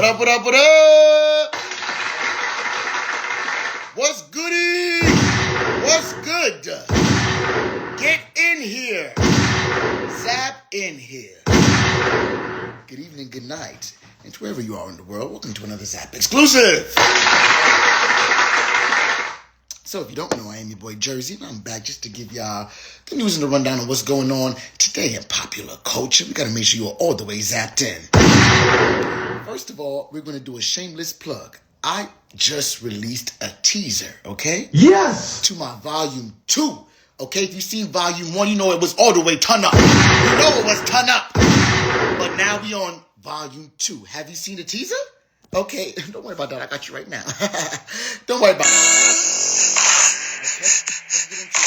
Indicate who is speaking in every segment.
Speaker 1: up, what up, what up? What's goody? What's good? Get in here. Zap in here. Good evening, good night. And to wherever you are in the world, welcome to another Zap exclusive. So if you don't know, I am your boy Jersey, and I'm back just to give y'all the news and the rundown on what's going on today in popular culture. We got to make sure you're all the way zapped in. First of all, we're going to do a shameless plug. I just released a teaser, okay?
Speaker 2: Yes!
Speaker 1: To my volume 2. Okay, if you seen volume 1, you know it was all the way ton up. You know it was ton up. But now we on volume 2. Have you seen the teaser? Okay, don't worry about that. I got you right now. Don't worry about it. Okay, let's get into it.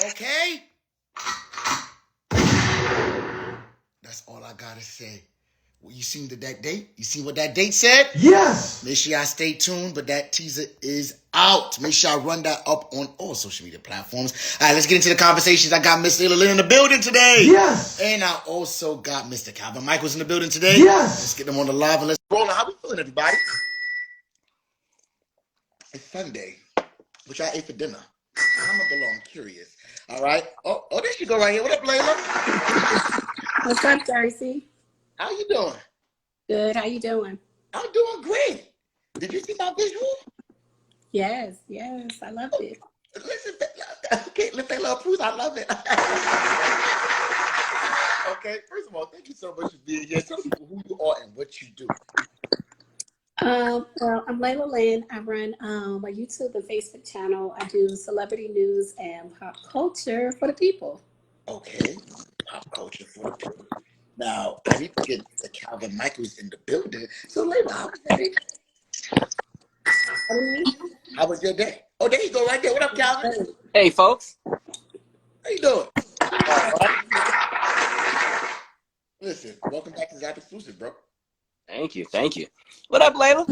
Speaker 1: Okay? That's all I gotta say. Well, you seen that date? You see what that date said?
Speaker 2: Yes!
Speaker 1: Make sure y'all stay tuned, but that teaser is out. Make sure I run that up on all social media platforms. All right, let's get into the conversations. I got Miss Layla Lynn in the building today.
Speaker 2: Yes!
Speaker 1: And I also got Mr. Calvin Michaels in the building today.
Speaker 2: Yes!
Speaker 1: Let's get them on the live and let's roll. How we feeling, everybody? It's Sunday. What y'all ate for dinner? Comment below. I'm curious. All right. Oh, there she go right here. What up, Layla?
Speaker 3: What's up, Jersey?
Speaker 1: How you doing?
Speaker 3: Good. How you doing?
Speaker 1: I'm doing great. Did you see my visual?
Speaker 3: Yes. I loved it.
Speaker 1: Listen, okay, let that love prove I love it. Okay, first of all, thank you so much for being here. Tell people who you are and what you do.
Speaker 3: Well, I'm Layla Lynn. I run my YouTube and Facebook channel. I do celebrity news and pop culture for the people.
Speaker 1: Okay, pop culture for the people. Now, I need to get the Calvin Michaels in the building. So, Layla, how was your day? How was your day? Oh, there you go, right there. What up, Calvin?
Speaker 4: Hey, folks.
Speaker 1: How you doing? All right. Listen, welcome back to Zap Exclusive, bro.
Speaker 4: Thank you. What up, Layla?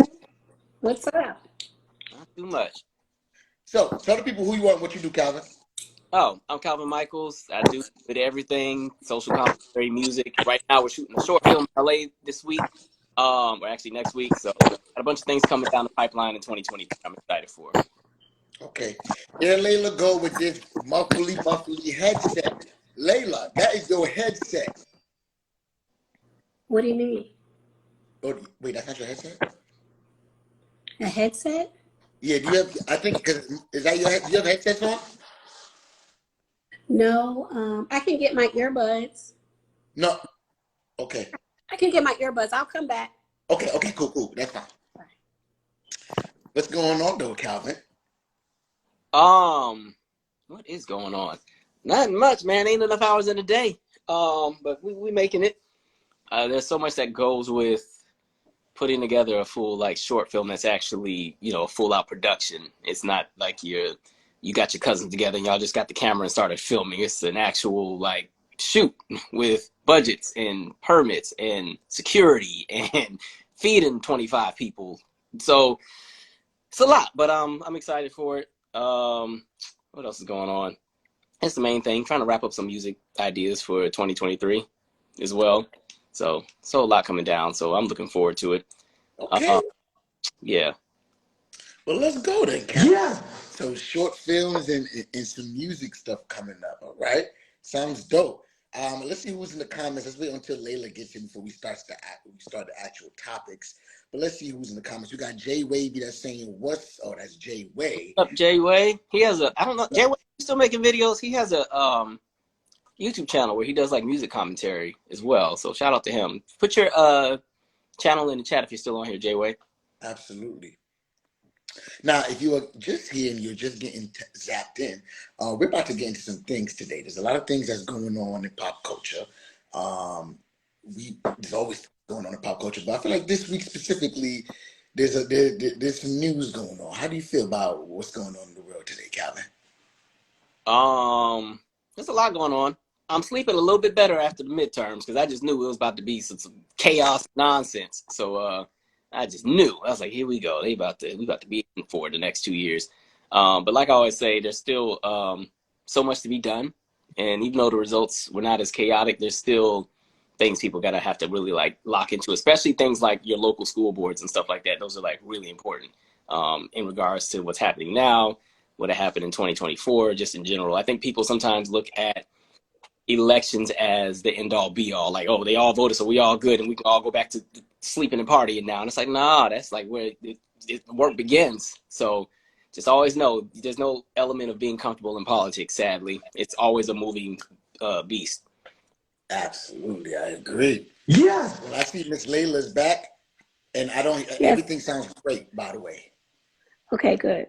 Speaker 3: What's up?
Speaker 4: Not too much.
Speaker 1: So, tell the people who you are and what you do, Calvin.
Speaker 4: Oh, I'm Calvin Michaels. I do with everything, social commentary, music. Right now, we're shooting a short film in LA this week, or actually next week. So, got a bunch of things coming down the pipeline in 2023. I'm excited for.
Speaker 1: Okay, there Layla go with this muffly headset. Layla, that is your headset.
Speaker 3: What do you mean?
Speaker 1: Oh, wait, that's not your headset?
Speaker 3: A headset?
Speaker 1: Yeah, do you have, I think, cause is that your head, do you have headsets on?
Speaker 3: No, I can get my earbuds.
Speaker 1: No. Okay.
Speaker 3: I can get my earbuds. I'll come back.
Speaker 1: Okay, cool. That's fine. What's going on though, Calvin?
Speaker 4: What is going on? Nothing much, man. Ain't enough hours in a day. But we making it. There's so much that goes with putting together a full short film that's actually, a full out production. It's not like you got your cousins together and y'all just got the camera and started filming. It's an actual shoot with budgets and permits and security and feeding 25 people. So it's a lot, but I'm excited for it. What else is going on? That's the main thing. Trying to wrap up some music ideas for 2023 as well. So a lot coming down. So I'm looking forward to it.
Speaker 1: Okay.
Speaker 4: Yeah.
Speaker 1: Well, let's go then, Calvin.
Speaker 2: Yeah!
Speaker 1: So short films and some music stuff coming up, all right? Sounds dope. Let's see who's in the comments. Let's wait until Layla gets in before we start the actual topics. But let's see who's in the comments. We got Jay Wavy that's saying that's Jay Way.
Speaker 4: What's up, Jay Way? He has I don't know, Jay Way still making videos. He has a YouTube channel where he does music commentary as well. So shout out to him. Put your channel in the chat if you're still on here, Jay Way.
Speaker 1: Absolutely. Now, if you are just here and you're just getting zapped in, we're about to get into some things today. There's a lot of things that's going on in pop culture. There's always going on in pop culture, but I feel like this week specifically, there's some news going on. How do you feel about what's going on in the world today, Calvin?
Speaker 4: There's a lot going on. I'm sleeping a little bit better after the midterms because I just knew it was about to be some chaos nonsense. So I just knew. I was like, here we go. We about to be in for the next 2 years. But like I always say, there's still so much to be done. And even though the results were not as chaotic, there's still things people gotta have to really like lock into, especially things like your local school boards and stuff like that. Those are like really important in regards to what's happening now, what happened in 2024, just in general. I think people sometimes look at elections as the end all be all, like, oh, they all voted, so we all good and we can all go back to sleeping and partying now. And it's like, nah, that's like where work begins. So just always know there's no element of being comfortable in politics, sadly. It's always a moving beast.
Speaker 1: Absolutely, I agree.
Speaker 2: Yeah.
Speaker 1: Well, I see Miss Layla's back, and I don't.
Speaker 3: Yes.
Speaker 1: Everything sounds great, by the way.
Speaker 3: Okay, good.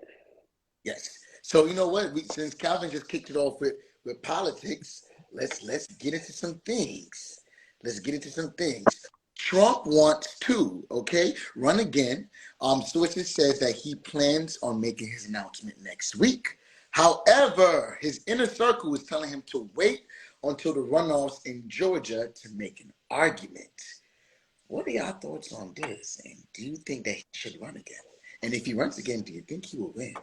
Speaker 1: Yes. So you know what? Since Calvin just kicked it off with politics, let's get into some things. Let's get into some things. Trump wants to, run again. Sources says that he plans on making his announcement next week. However, his inner circle is telling him to wait until the runoffs in Georgia to make an argument. What are y'all thoughts on this? And do you think that he should run again? And if he runs again, do you think he will win?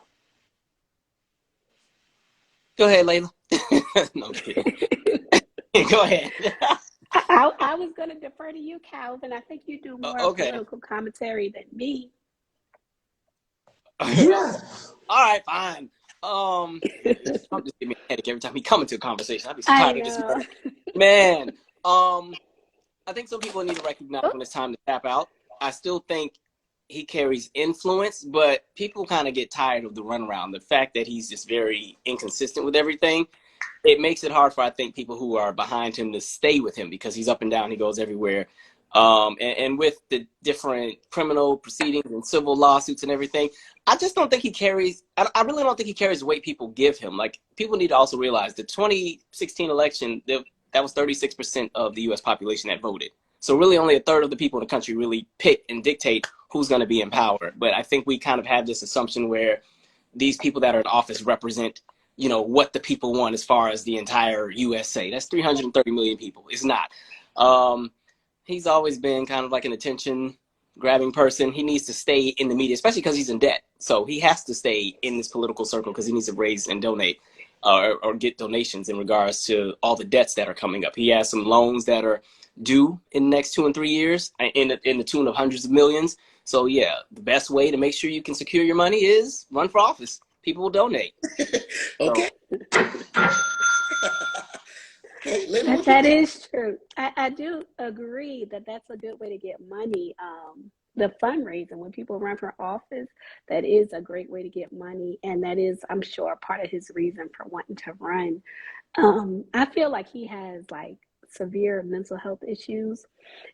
Speaker 4: Go ahead, Layla. No, I'm kidding. Go ahead.
Speaker 3: I was going to defer to you, Calvin. I think you do more political commentary than me.
Speaker 2: Yeah.
Speaker 4: All right, fine. I'm just giving me a headache every time he comes into a conversation. I'd be so tired of this man. I think some people need to recognize when it's time to tap out. I still think he carries influence, but people kind of get tired of the runaround. The fact that he's just very inconsistent with everything, it makes it hard for, I think, people who are behind him to stay with him because he's up and down, he goes everywhere. And with the different criminal proceedings and civil lawsuits and everything, I just don't think he carries, I really don't think he carries the weight people give him. Like, people need to also realize the 2016 election, that was 36% of the U.S. population that voted. So really only a third of the people in the country really pick and dictate who's going to be in power. But I think we kind of have this assumption where these people that are in office represent, you know, what the people want as far as the entire USA. That's 330 million people. It's not. He's always been kind of like an attention-grabbing person. He needs to stay in the media, especially because he's in debt. So he has to stay in this political circle because he needs to raise and donate or get donations in regards to all the debts that are coming up. He has some loans that are due in the next 2 and 3 years in the tune of hundreds of millions. So, yeah, the best way to make sure you can secure your money is run for office. People will donate.
Speaker 1: Okay.
Speaker 3: That is true. I do agree that that's a good way to get money. The fundraising, when people run for office, that is a great way to get money. And that is, I'm sure, part of his reason for wanting to run. I feel like he has like severe mental health issues,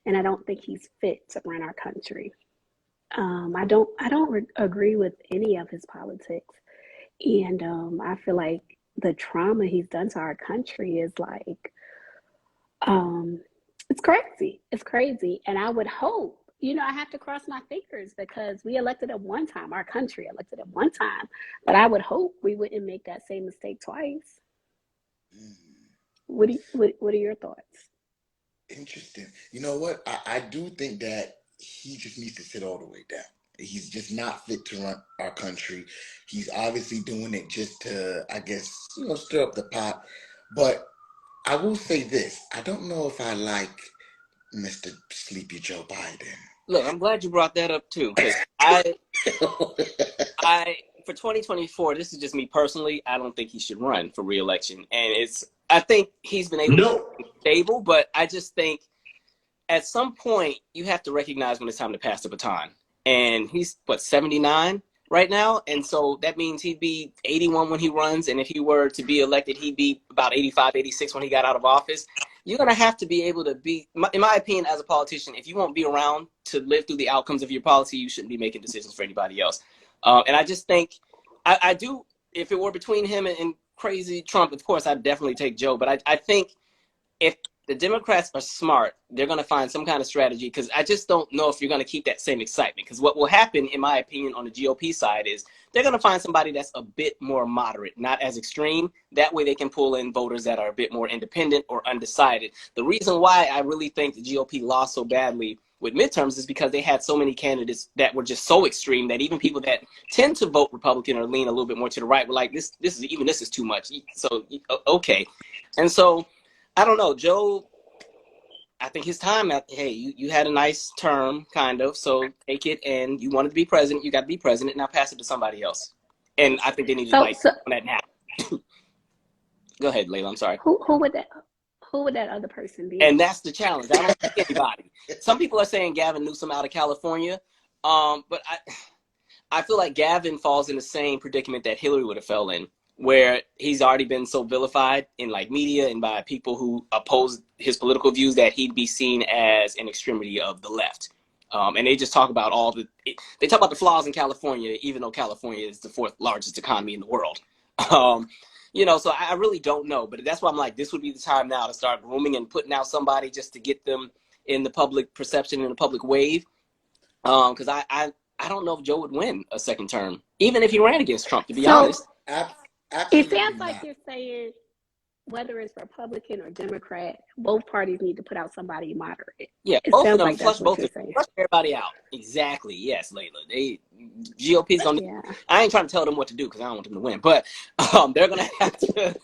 Speaker 3: and I don't think he's fit to run our country. I don't agree with any of his politics. And I feel like the trauma he's done to our country is like, it's crazy. It's crazy. And I would hope, you know, I have to cross my fingers because we elected him one time, our country elected him one time, but I would hope we wouldn't make that same mistake twice. What are your thoughts?
Speaker 1: Interesting. You know what? I do think that he just needs to sit all the way down. He's just not fit to run our country. He's obviously doing it just to, I guess, you know, stir up the pot. But I will say this. I don't know if I like Mr. Sleepy Joe Biden.
Speaker 4: Look, I'm glad you brought that up too, because for 2024, this is just me personally, I don't think he should run for re-election. And I think he's been able to be stable, but I just think at some point you have to recognize when it's time to pass the baton. And he's, 79 right now? And so that means he'd be 81 when he runs. And if he were to be elected, he'd be about 85, 86 when he got out of office. You're going to have to be able to be, in my opinion, as a politician, if you won't be around to live through the outcomes of your policy, you shouldn't be making decisions for anybody else. And I just think, I do, if it were between him and crazy Trump, of course, I'd definitely take Joe. But I think if the Democrats are smart. They're going to find some kind of strategy, because I just don't know if you're going to keep that same excitement. Because what will happen, in my opinion, on the GOP side is they're going to find somebody that's a bit more moderate, not as extreme. That way they can pull in voters that are a bit more independent or undecided. The reason why I really think the GOP lost so badly with midterms is because they had so many candidates that were just so extreme that even people that tend to vote Republican or lean a little bit more to the right were like, this is too much. So, okay. And so, I don't know, Joe, I think his time, hey, you had a nice term, kind of, so take it, and you wanted to be president, you got to be president, now pass it to somebody else. And I think they need to on that now. Go ahead, Layla, I'm sorry.
Speaker 3: Who would that other person be?
Speaker 4: And that's the challenge. I don't think anybody. Some people are saying Gavin Newsom out of California, but I feel like Gavin falls in the same predicament that Hillary would have fell in, where he's already been so vilified in like media and by people who oppose his political views that he'd be seen as an extremity of the left. And they just talk about they talk about the flaws in California, even though California is the 4th largest economy in the world. So I really don't know, but that's why I'm like, this would be the time now to start grooming and putting out somebody just to get them in the public perception, in the public wave. Because I don't know if Joe would win a second term, even if he ran against Trump, to be honest.
Speaker 3: It sounds like you're saying whether it's Republican or Democrat, both parties need to put out somebody moderate.
Speaker 4: Yeah, both of them, flush everybody out. Exactly. Yes, Layla. GOP's gonna. Yeah. I ain't trying to tell them what to do because I don't want them to win, but they're gonna have to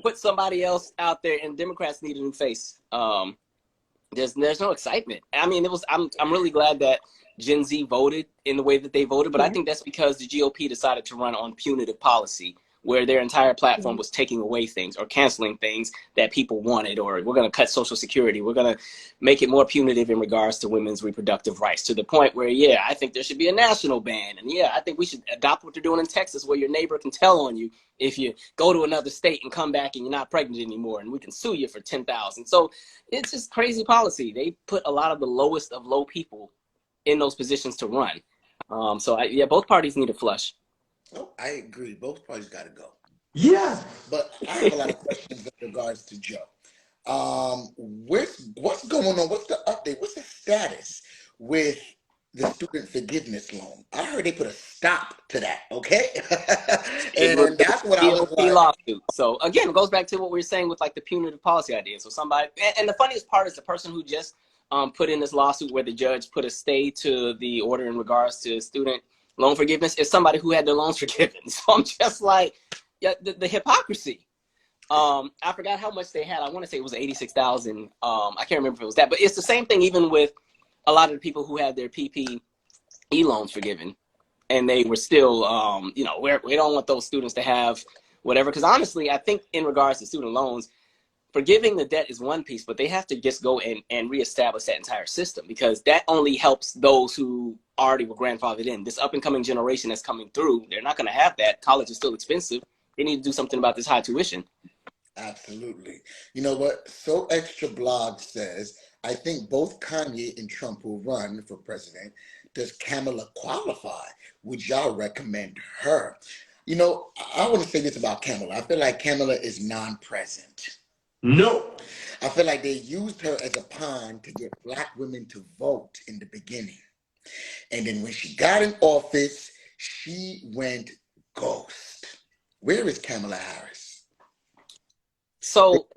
Speaker 4: put somebody else out there, and Democrats need a new face. There's no excitement. I mean, I'm really glad that Gen Z voted in the way that they voted, but I think that's because the GOP decided to run on punitive policy, where their entire platform was taking away things or canceling things that people wanted, or we're going to cut Social Security. We're going to make it more punitive in regards to women's reproductive rights, to the point where, I think there should be a national ban. And I think we should adopt what they're doing in Texas, where your neighbor can tell on you if you go to another state and come back and you're not pregnant anymore, and we can sue you for $10,000. So it's just crazy policy. They put a lot of the lowest of low people in those positions to run. Both parties need a flush.
Speaker 1: Oh, I agree. Both parties got to go.
Speaker 2: Yeah.
Speaker 1: But I have a lot of questions in regards to Joe. What's going on? What's the update? What's the status with the student forgiveness loan? I heard they put a stop to that, okay? And that's what I was like.
Speaker 4: Lawsuit. So again, it goes back to what we were saying with like the punitive policy idea. So somebody, and the funniest part is the person who just put in this lawsuit where the judge put a stay to the order in regards to student loan forgiveness is somebody who had their loans forgiven. So I'm just like, the hypocrisy. I forgot how much they had. I want to say it was 86,000. I can't remember if it was that, but it's the same thing even with a lot of the people who had their PPE loans forgiven, and they were still, we don't want those students to have whatever. Because honestly, I think in regards to student loans, forgiving the debt is one piece, but they have to just go and reestablish that entire system, because that only helps those who already were grandfathered in. This up-and-coming generation that's coming through, they're not going to have that. College is still expensive. They need to do something about this high tuition.
Speaker 1: Absolutely. You know what? So Extra Blog says, I think both Kanye and Trump will run for president. Does Kamala qualify? Would y'all recommend her? I want to say this about Kamala. I feel like Kamala is non-present.
Speaker 2: No.
Speaker 1: I feel like they used her as a pawn to get Black women to vote in the beginning. And then when she got in office, she went ghost. Where is Kamala Harris?
Speaker 4: So,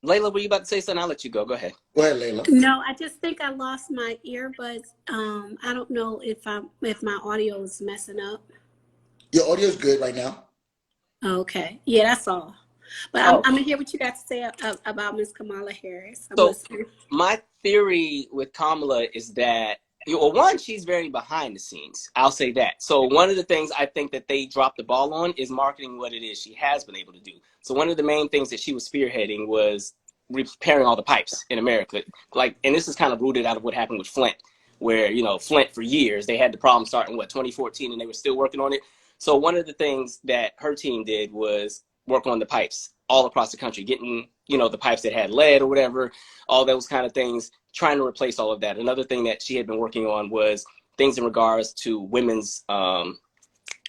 Speaker 4: Layla, were you about to say something? I'll let you go. Go ahead.
Speaker 1: Go ahead, Layla.
Speaker 3: No, I just think I lost my earbuds. I don't know if my audio is messing up.
Speaker 1: Your audio is good right now.
Speaker 3: Okay. Yeah, that's all. But I'm going to hear what you got to say about Ms. Kamala Harris.
Speaker 4: My theory with Kamala is that, one, she's very behind the scenes. I'll say that. So one of the things I think that they dropped the ball on is marketing what it is she has been able to do. So one of the main things that she was spearheading was repairing all the pipes in America. And this is kind of rooted out of what happened with Flint, where, Flint for years, they had the problem starting, 2014, and they were still working on it. So one of the things that her team did was work on the pipes all across the country, getting, the pipes that had lead or whatever, all those kind of things, trying to replace all of that. Another thing that she had been working on was things in regards to women's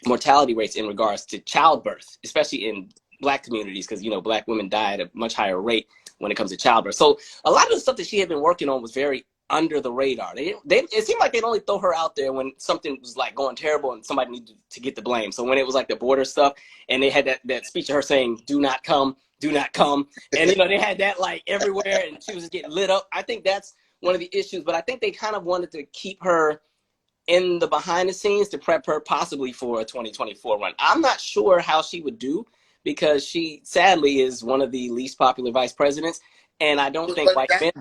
Speaker 4: mortality rates in regards to childbirth, especially in Black communities, because, Black women die at a much higher rate when it comes to childbirth. So a lot of the stuff that she had been working on was very under the radar. It seemed like they'd only throw her out there when something was like going terrible and somebody needed to get the blame. So when it was like the border stuff and they had that speech of her saying, do not come. And, they had that like everywhere and she was just getting lit up. I think that's one of the issues, but I think they kind of wanted to keep her in the behind the scenes to prep her possibly for a 2024 run. I'm not sure how she would do because she sadly is one of the least popular vice presidents. And I don't think white men.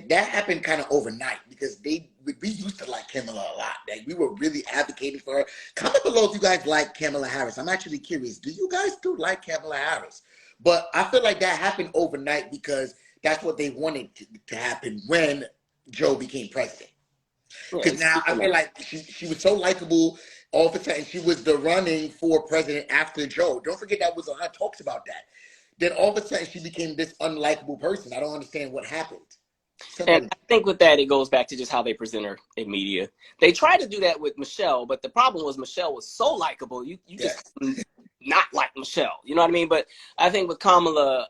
Speaker 1: That happened kind of overnight because we used to like Kamala a lot. Like we were really advocating for her. Comment below if you guys like Kamala Harris. I'm actually curious. Do you guys still like Kamala Harris? But I feel like that happened overnight because that's what they wanted to happen when Joe became president. Because now I feel like she was so likable. All of a sudden, she was the running for president after Joe. Don't forget that was a lot of talks about that. Then all of a sudden, she became this unlikable person. I don't understand what happened.
Speaker 4: And I think with that, it goes back to just how they present her in media. They tried to do that with Michelle, but the problem was Michelle was so likable. You just not like Michelle. You know what I mean? But I think with Kamala,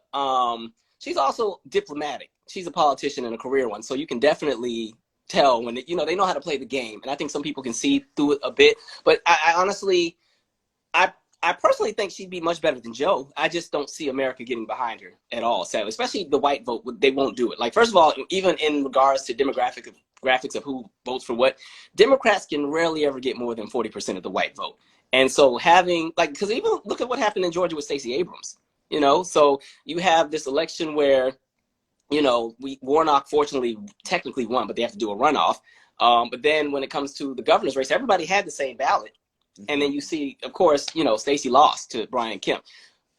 Speaker 4: she's also diplomatic. She's a politician and a career one. So you can definitely tell when, they know how to play the game. And I think some people can see through it a bit. But I honestly, I personally think she'd be much better than Joe. I just don't see America getting behind her at all, sadly. Especially the white vote, they won't do it. Like, first of all, even in regards to graphics of who votes for what, Democrats can rarely ever get more than 40% of the white vote. And so having, because even look at what happened in Georgia with Stacey Abrams, So you have this election where, Warnock fortunately technically won, but they have to do a runoff. But then when it comes to the governor's race, everybody had the same ballot. And then you see, of course, Stacey lost to Brian Kemp.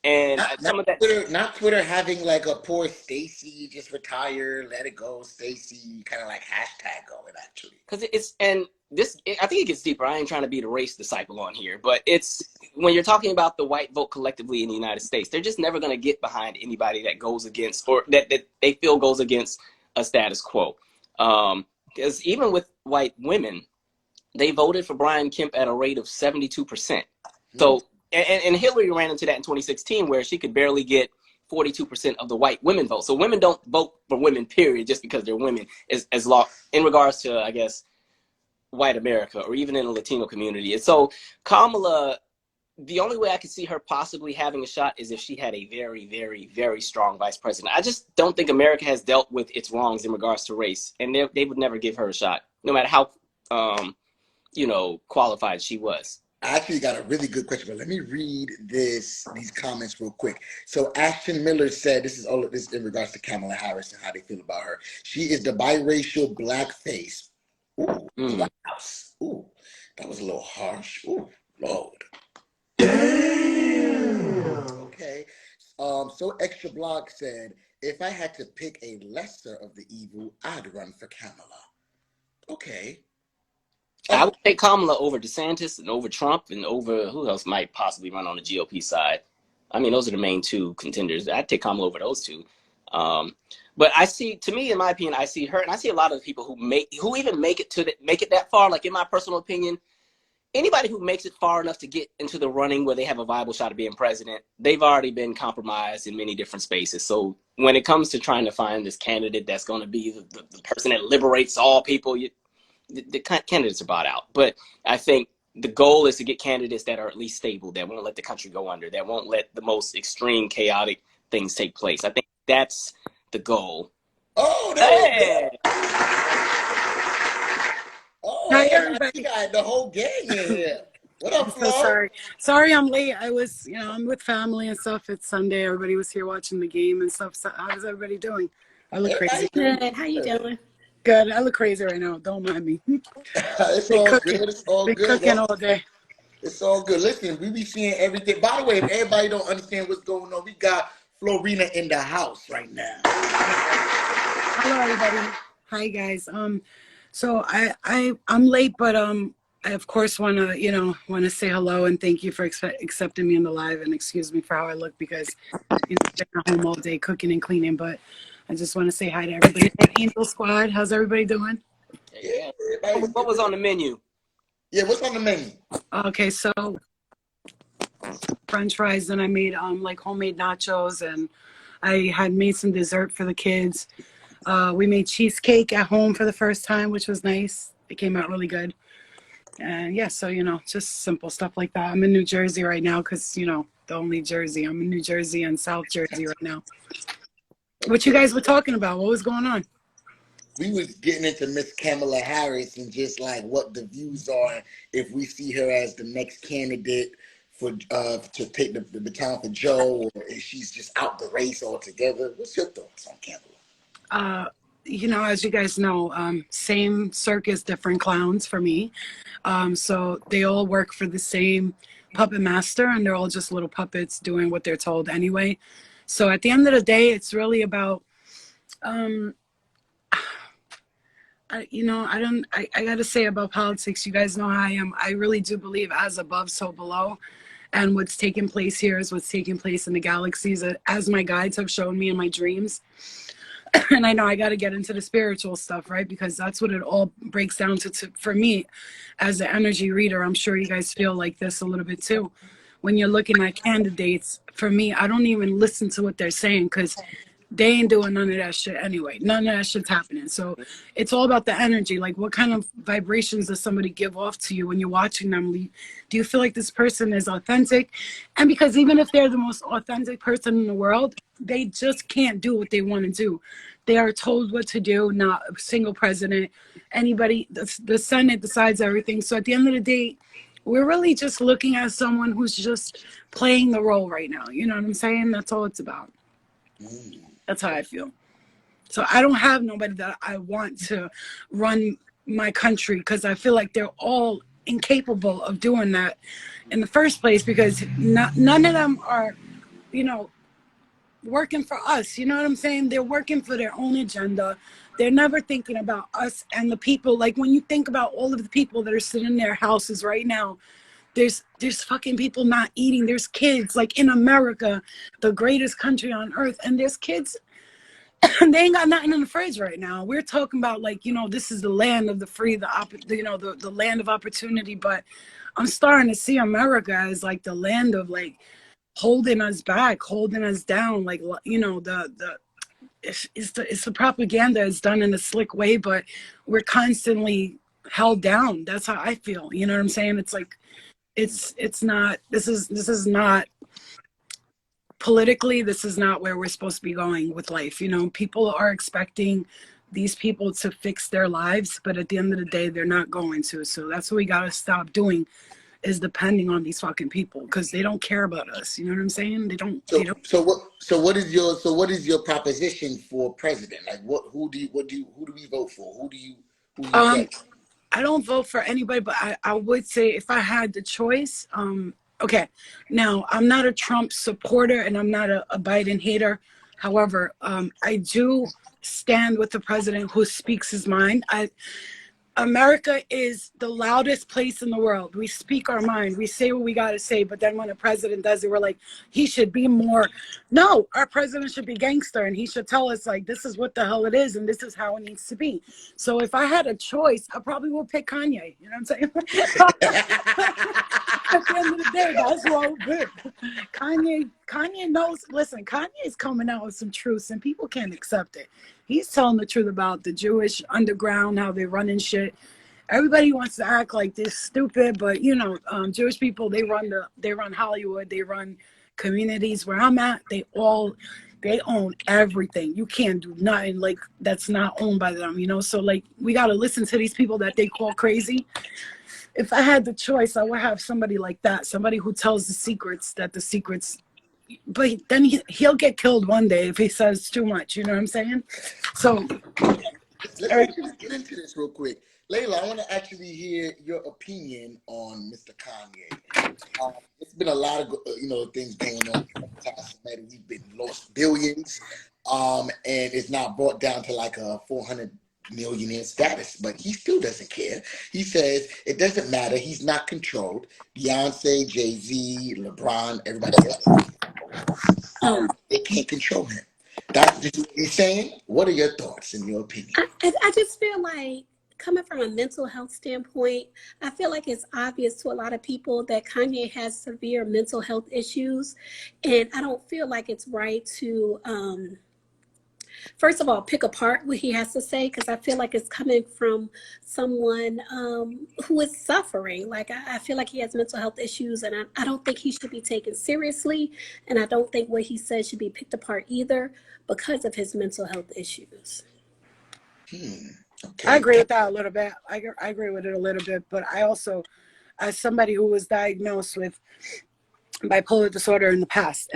Speaker 4: And
Speaker 1: not Twitter having like a poor Stacey, just retire, let it go, Stacey, kind of like hashtag going actually.
Speaker 4: Because I think it gets deeper. I ain't trying to be the race disciple on here, but it's when you're talking about the white vote collectively in the United States, they're just never going to get behind anybody that goes against or that they feel goes against a status quo. Because even with white women, they voted for Brian Kemp at a rate of 72%. So, and Hillary ran into that in 2016, where she could barely get 42% of the white women vote. So women don't vote for women, period, just because they're women, as law in regards to, I guess, white America or even in the Latino community. And so Kamala, the only way I could see her possibly having a shot is if she had a very, very, very strong vice president. I just don't think America has dealt with its wrongs in regards to race, and they would never give her a shot, no matter how qualified she was.
Speaker 1: I actually got a really good question, but let me read these comments real quick. So Ashton Miller said, this is in regards to Kamala Harris and how they feel about her. She is the biracial black face. Ooh, White House. Ooh, that was a little harsh. Ooh, Lord. Damn. Okay. So Extra Blog said, if I had to pick a lesser of the evil, I'd run for Kamala. Okay.
Speaker 4: I would take Kamala over DeSantis and over Trump and over who else might possibly run on the GOP side. I mean, those are the main two contenders. I'd take Kamala over those two. But to me, in my opinion, I see her and I see a lot of people who even make it that far. Like in my personal opinion, anybody who makes it far enough to get into the running where they have a viable shot of being president, they've already been compromised in many different spaces. So when it comes to trying to find this candidate that's going to be the person that liberates all people, the candidates are bought out. But I think the goal is to get candidates that are at least stable, that won't let the country go under, that won't let the most extreme chaotic things take place. I think that's the goal.
Speaker 1: Oh,
Speaker 2: hi everybody!
Speaker 1: Got the whole gang in here. What up, Flo?
Speaker 2: So sorry I'm late. I was, I'm with family and stuff. It's Sunday. Everybody was here watching the game and stuff. So how's everybody doing? I look crazy.
Speaker 3: Good. How you doing?
Speaker 2: Good. I look crazy right now. Don't mind me.
Speaker 1: It's all good. It's all good.
Speaker 2: Cooking all day.
Speaker 1: It's all good. Listen, we be seeing everything. By the way, if everybody don't understand what's going on, we got Florina in the house right now.
Speaker 2: Hello, everybody. Hi, guys. So I'm late, but I of course want to say hello and thank you for accepting me in the live and excuse me for how I look because I've been at home all day cooking and cleaning, but I just want to say hi to everybody. Angel Squad, how's everybody doing?
Speaker 4: Yeah. What was on the menu?
Speaker 1: Yeah, what's on the menu?
Speaker 2: Okay, so French fries. Then I made like homemade nachos, and I had made some dessert for the kids. We made cheesecake at home for the first time, which was nice. It came out really good. And yeah, so, just simple stuff like that. I'm in New Jersey right now because, the only Jersey. I'm in New Jersey and South Jersey right now. What you guys were talking about? What was going on?
Speaker 1: We was getting into Miss Kamala Harris and just like what the views are if we see her as the next candidate for to take the baton for Joe, or if she's just out the race altogether. What's your thoughts on Kamala?
Speaker 2: As you guys know, same circus, different clowns for me. So they all work for the same puppet master, and they're all just little puppets doing what they're told anyway. So at the end of the day, it's really about, I got to say about politics, you guys know how I am. I really do believe as above, so below. And what's taking place here is what's taking place in the galaxies, as my guides have shown me in my dreams. And I know I got to get into the spiritual stuff, right? Because that's what it all breaks down to for me as an energy reader. I'm sure you guys feel like this a little bit too. When you're looking at candidates, for me, I don't even listen to what they're saying because they ain't doing none of that shit anyway. None of that shit's happening. So it's all about the energy. Like, what kind of vibrations does somebody give off to you when you're watching them? Do you feel like this person is authentic? And because even if they're the most authentic person in the world, they just can't do what they want to do. They are told what to do, not a single president. Anybody, the Senate decides everything. So at the end of the day, we're really just looking at someone who's just playing the role right now. You know what I'm saying? That's all it's about. That's how I feel. So I don't have nobody that I want to run my country because I feel like they're all incapable of doing that in the first place because none of them are, working for us. You know what I'm saying? They're working for their own agenda. They're never thinking about us and the people. Like when you think about all of the people that are sitting in their houses right now, there's fucking people not eating. There's kids like in America, the greatest country on earth, and there's kids and they ain't got nothing in the fridge right now. We're talking about like, this is the land of the free, the land of opportunity. But I'm starting to see America as like the land of like holding us back, holding us down. Like, it's the propaganda is done in a slick way, but we're constantly held down. That's how I feel. You know what I'm saying? It's like, it's not, this is not politically, this is not where we're supposed to be going with life. People are expecting these people to fix their lives, but at the end of the day, they're not going to. So that's what we got to stop doing, is depending on these fucking people because they don't care about us. You know what I'm saying? They don't.
Speaker 1: So what is your proposition for president? Like who do we vote for? Who do you get?
Speaker 2: I don't vote for anybody, but I would say if I had the choice, okay, now I'm not a Trump supporter and I'm not a Biden hater. However, I do stand with the president who speaks his mind. America is the loudest place in the world. We speak our mind. We say what we got to say. But then when a president does it, we're like, he should be more. No, our president should be gangster. And he should tell us, like, this is what the hell it is. And this is how it needs to be. So if I had a choice, I probably would pick Kanye. You know what I'm saying? At the end of the day, that's what I would pick. Kanye knows. Listen, Kanye is coming out with some truths and people can't accept it. He's telling the truth about the Jewish underground, how they run and shit. Everybody wants to act like they're stupid, but Jewish people, they run Hollywood, they run communities where I'm at. They own everything. You can't do nothing like that's not owned by them, So like we gotta listen to these people that they call crazy. If I had the choice, I would have somebody like that, somebody who tells the secrets, but then he'll get killed one day if he says too much. You know what I'm saying? So
Speaker 1: let's get into this real quick. Layla, I want to actually hear your opinion on Mr. Kanye. There's been a lot of things going on. We've been lost billions, and it's now brought down to like a 400 millionaire status, but he still doesn't care. He says it doesn't matter. He's not controlled. Beyonce, Jay-Z, LeBron, everybody else. They can't control him. That's just what he's saying. What are your thoughts and your opinion?
Speaker 3: I just feel like coming from a mental health standpoint, I feel like it's obvious to a lot of people that Kanye has severe mental health issues. And I don't feel like it's right to, first of all, pick apart what he has to say, because I feel like it's coming from someone who is suffering. Like, I feel like he has mental health issues, and I don't think he should be taken seriously. And I don't think what he says should be picked apart either because of his mental health issues.
Speaker 1: Okay.
Speaker 2: I agree with that a little bit. I agree with it a little bit, but I also, as somebody who was diagnosed with bipolar disorder in the past,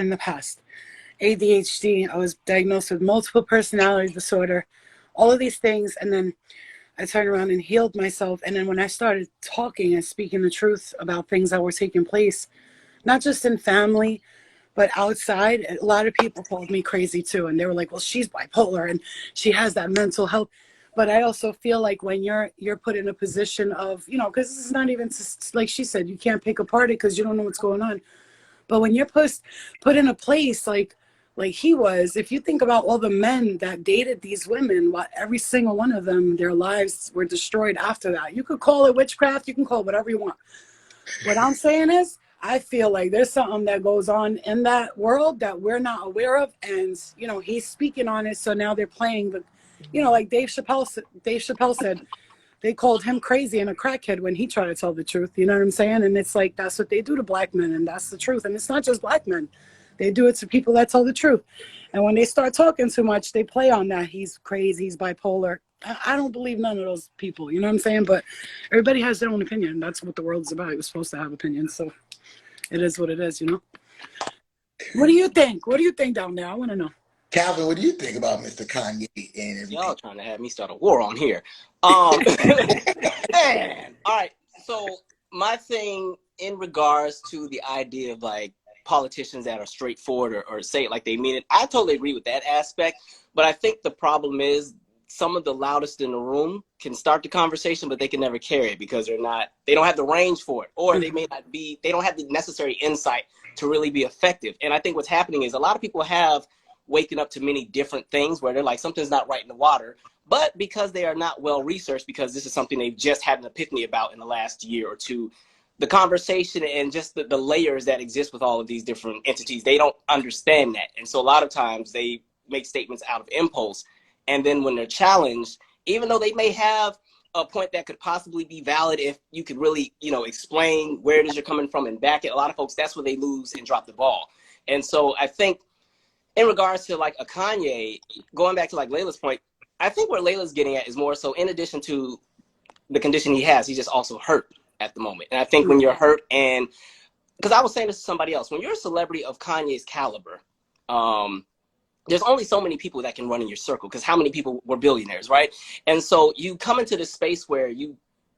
Speaker 2: ADHD, I was diagnosed with multiple personality disorder, all of these things, and then I turned around and healed myself. And then when I started talking and speaking the truth about things that were taking place, not just in family, but outside, a lot of people called me crazy too. And they were like, well, she's bipolar and she has that mental health. But I also feel like when you're put in a position of, you know, because this is not even, like she said, you can't pick apart it because you don't know what's going on. But when you're put in a place like he was, if you think about all the men that dated these women, every single one of them, their lives were destroyed after that. You could call it witchcraft, you can call it whatever you want. What I'm saying is, I feel like there's something that goes on in that world that we're not aware of. And, you know, he's speaking on it. So now they're playing the, you know, like Dave Chappelle said, they called him crazy and a crackhead when he tried to tell the truth. You know what I'm saying? And it's like, that's what they do to black men. And that's the truth. And it's not just black men. They do it to people that tell the truth. And when they start talking too much, they play on that. He's crazy. He's bipolar. I don't believe none of those people. You know what I'm saying? But everybody has their own opinion. That's what the world's about. You're supposed to have opinions. So it is what it is, you know? What do you think? What do you think down there? I want to know.
Speaker 1: Calvin, what do you think about Mr. Kanye and everything?
Speaker 4: Y'all trying to have me start a war on here. Man. All right. So my thing in regards to the idea of like politicians that are straightforward or say it like they mean it, I totally agree with that aspect. But I think the problem is some of the loudest in the room can start the conversation, but they can never carry it because they don't have the range for it, or they don't have the necessary insight to really be effective. And I think what's happening is a lot of people have waking up to many different things where they're like, something's not right in the water, but because they are not well researched, because this is something they've just had an epiphany about in the last year or two, the conversation and just the layers that exist with all of these different entities, they don't understand that. And so a lot of times they make statements out of impulse. And then when they're challenged, even though they may have a point that could possibly be valid, if you could really, you know, explain where it is you're coming from and back it, a lot of folks, that's where they lose and drop the ball. And so I think in regards to like a Kanye, going back to like Layla's point, I think where Layla's getting at is more so in addition to the condition he has, he's just also hurt at the moment. And I think when you're hurt, and because I was saying this to somebody else, when you're a celebrity of Kanye's caliber, there's only so many people that can run in your circle, because how many people were billionaires, right? And so you come into this space where you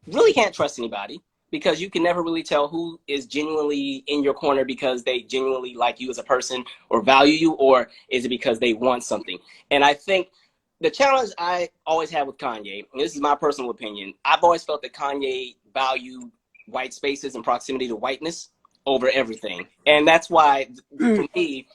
Speaker 4: really can't trust anybody, because you can never really tell who is genuinely in your corner because they genuinely like you as a person or value you, or is it because they want something? And I think the challenge I always had with Kanye, and this is my personal opinion, I've always felt that Kanye valued white spaces and proximity to whiteness over everything. And that's why, for me,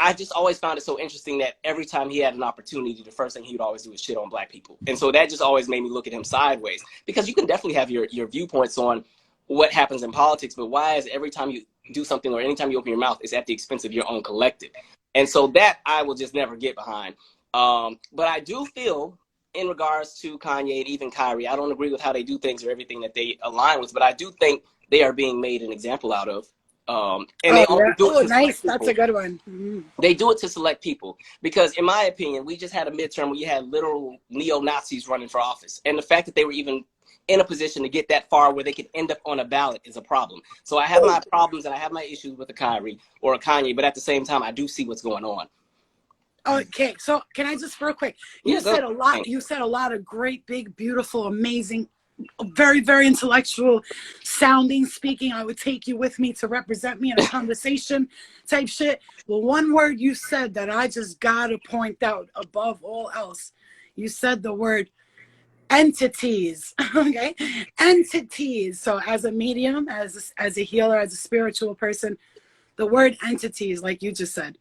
Speaker 4: I just always found it so interesting that every time he had an opportunity, the first thing he would always do is shit on black people. And so that just always made me look at him sideways, because you can definitely have your viewpoints on what happens in politics, but why is every time you do something or anytime you open your mouth, it's at the expense of your own collective? And so that I will just never get behind. But I do feel in regards to Kanye and even Kyrie, I don't agree with how they do things or everything that they align with, but I do think they are being made an example out of. And they only do it to
Speaker 2: nice.
Speaker 4: That's
Speaker 2: a good one. Mm-hmm.
Speaker 4: They do it to select people, because in my opinion, we just had a midterm where you had literal neo-Nazis running for office. And the fact that they were even in a position to get that far where they could end up on a ballot is a problem. So I have my problems and I have my issues with a Kyrie or a Kanye, but at the same time, I do see what's going on.
Speaker 2: Okay, so can I just real quick? You said a lot. You said a lot of great, big, beautiful, amazing, very, very intellectual sounding speaking. I would take you with me to represent me in a conversation type shit. Well, one word you said that I just gotta point out above all else. You said the word entities. Okay, entities. So as a medium, as a healer, as a spiritual person, the word entities, like you just said,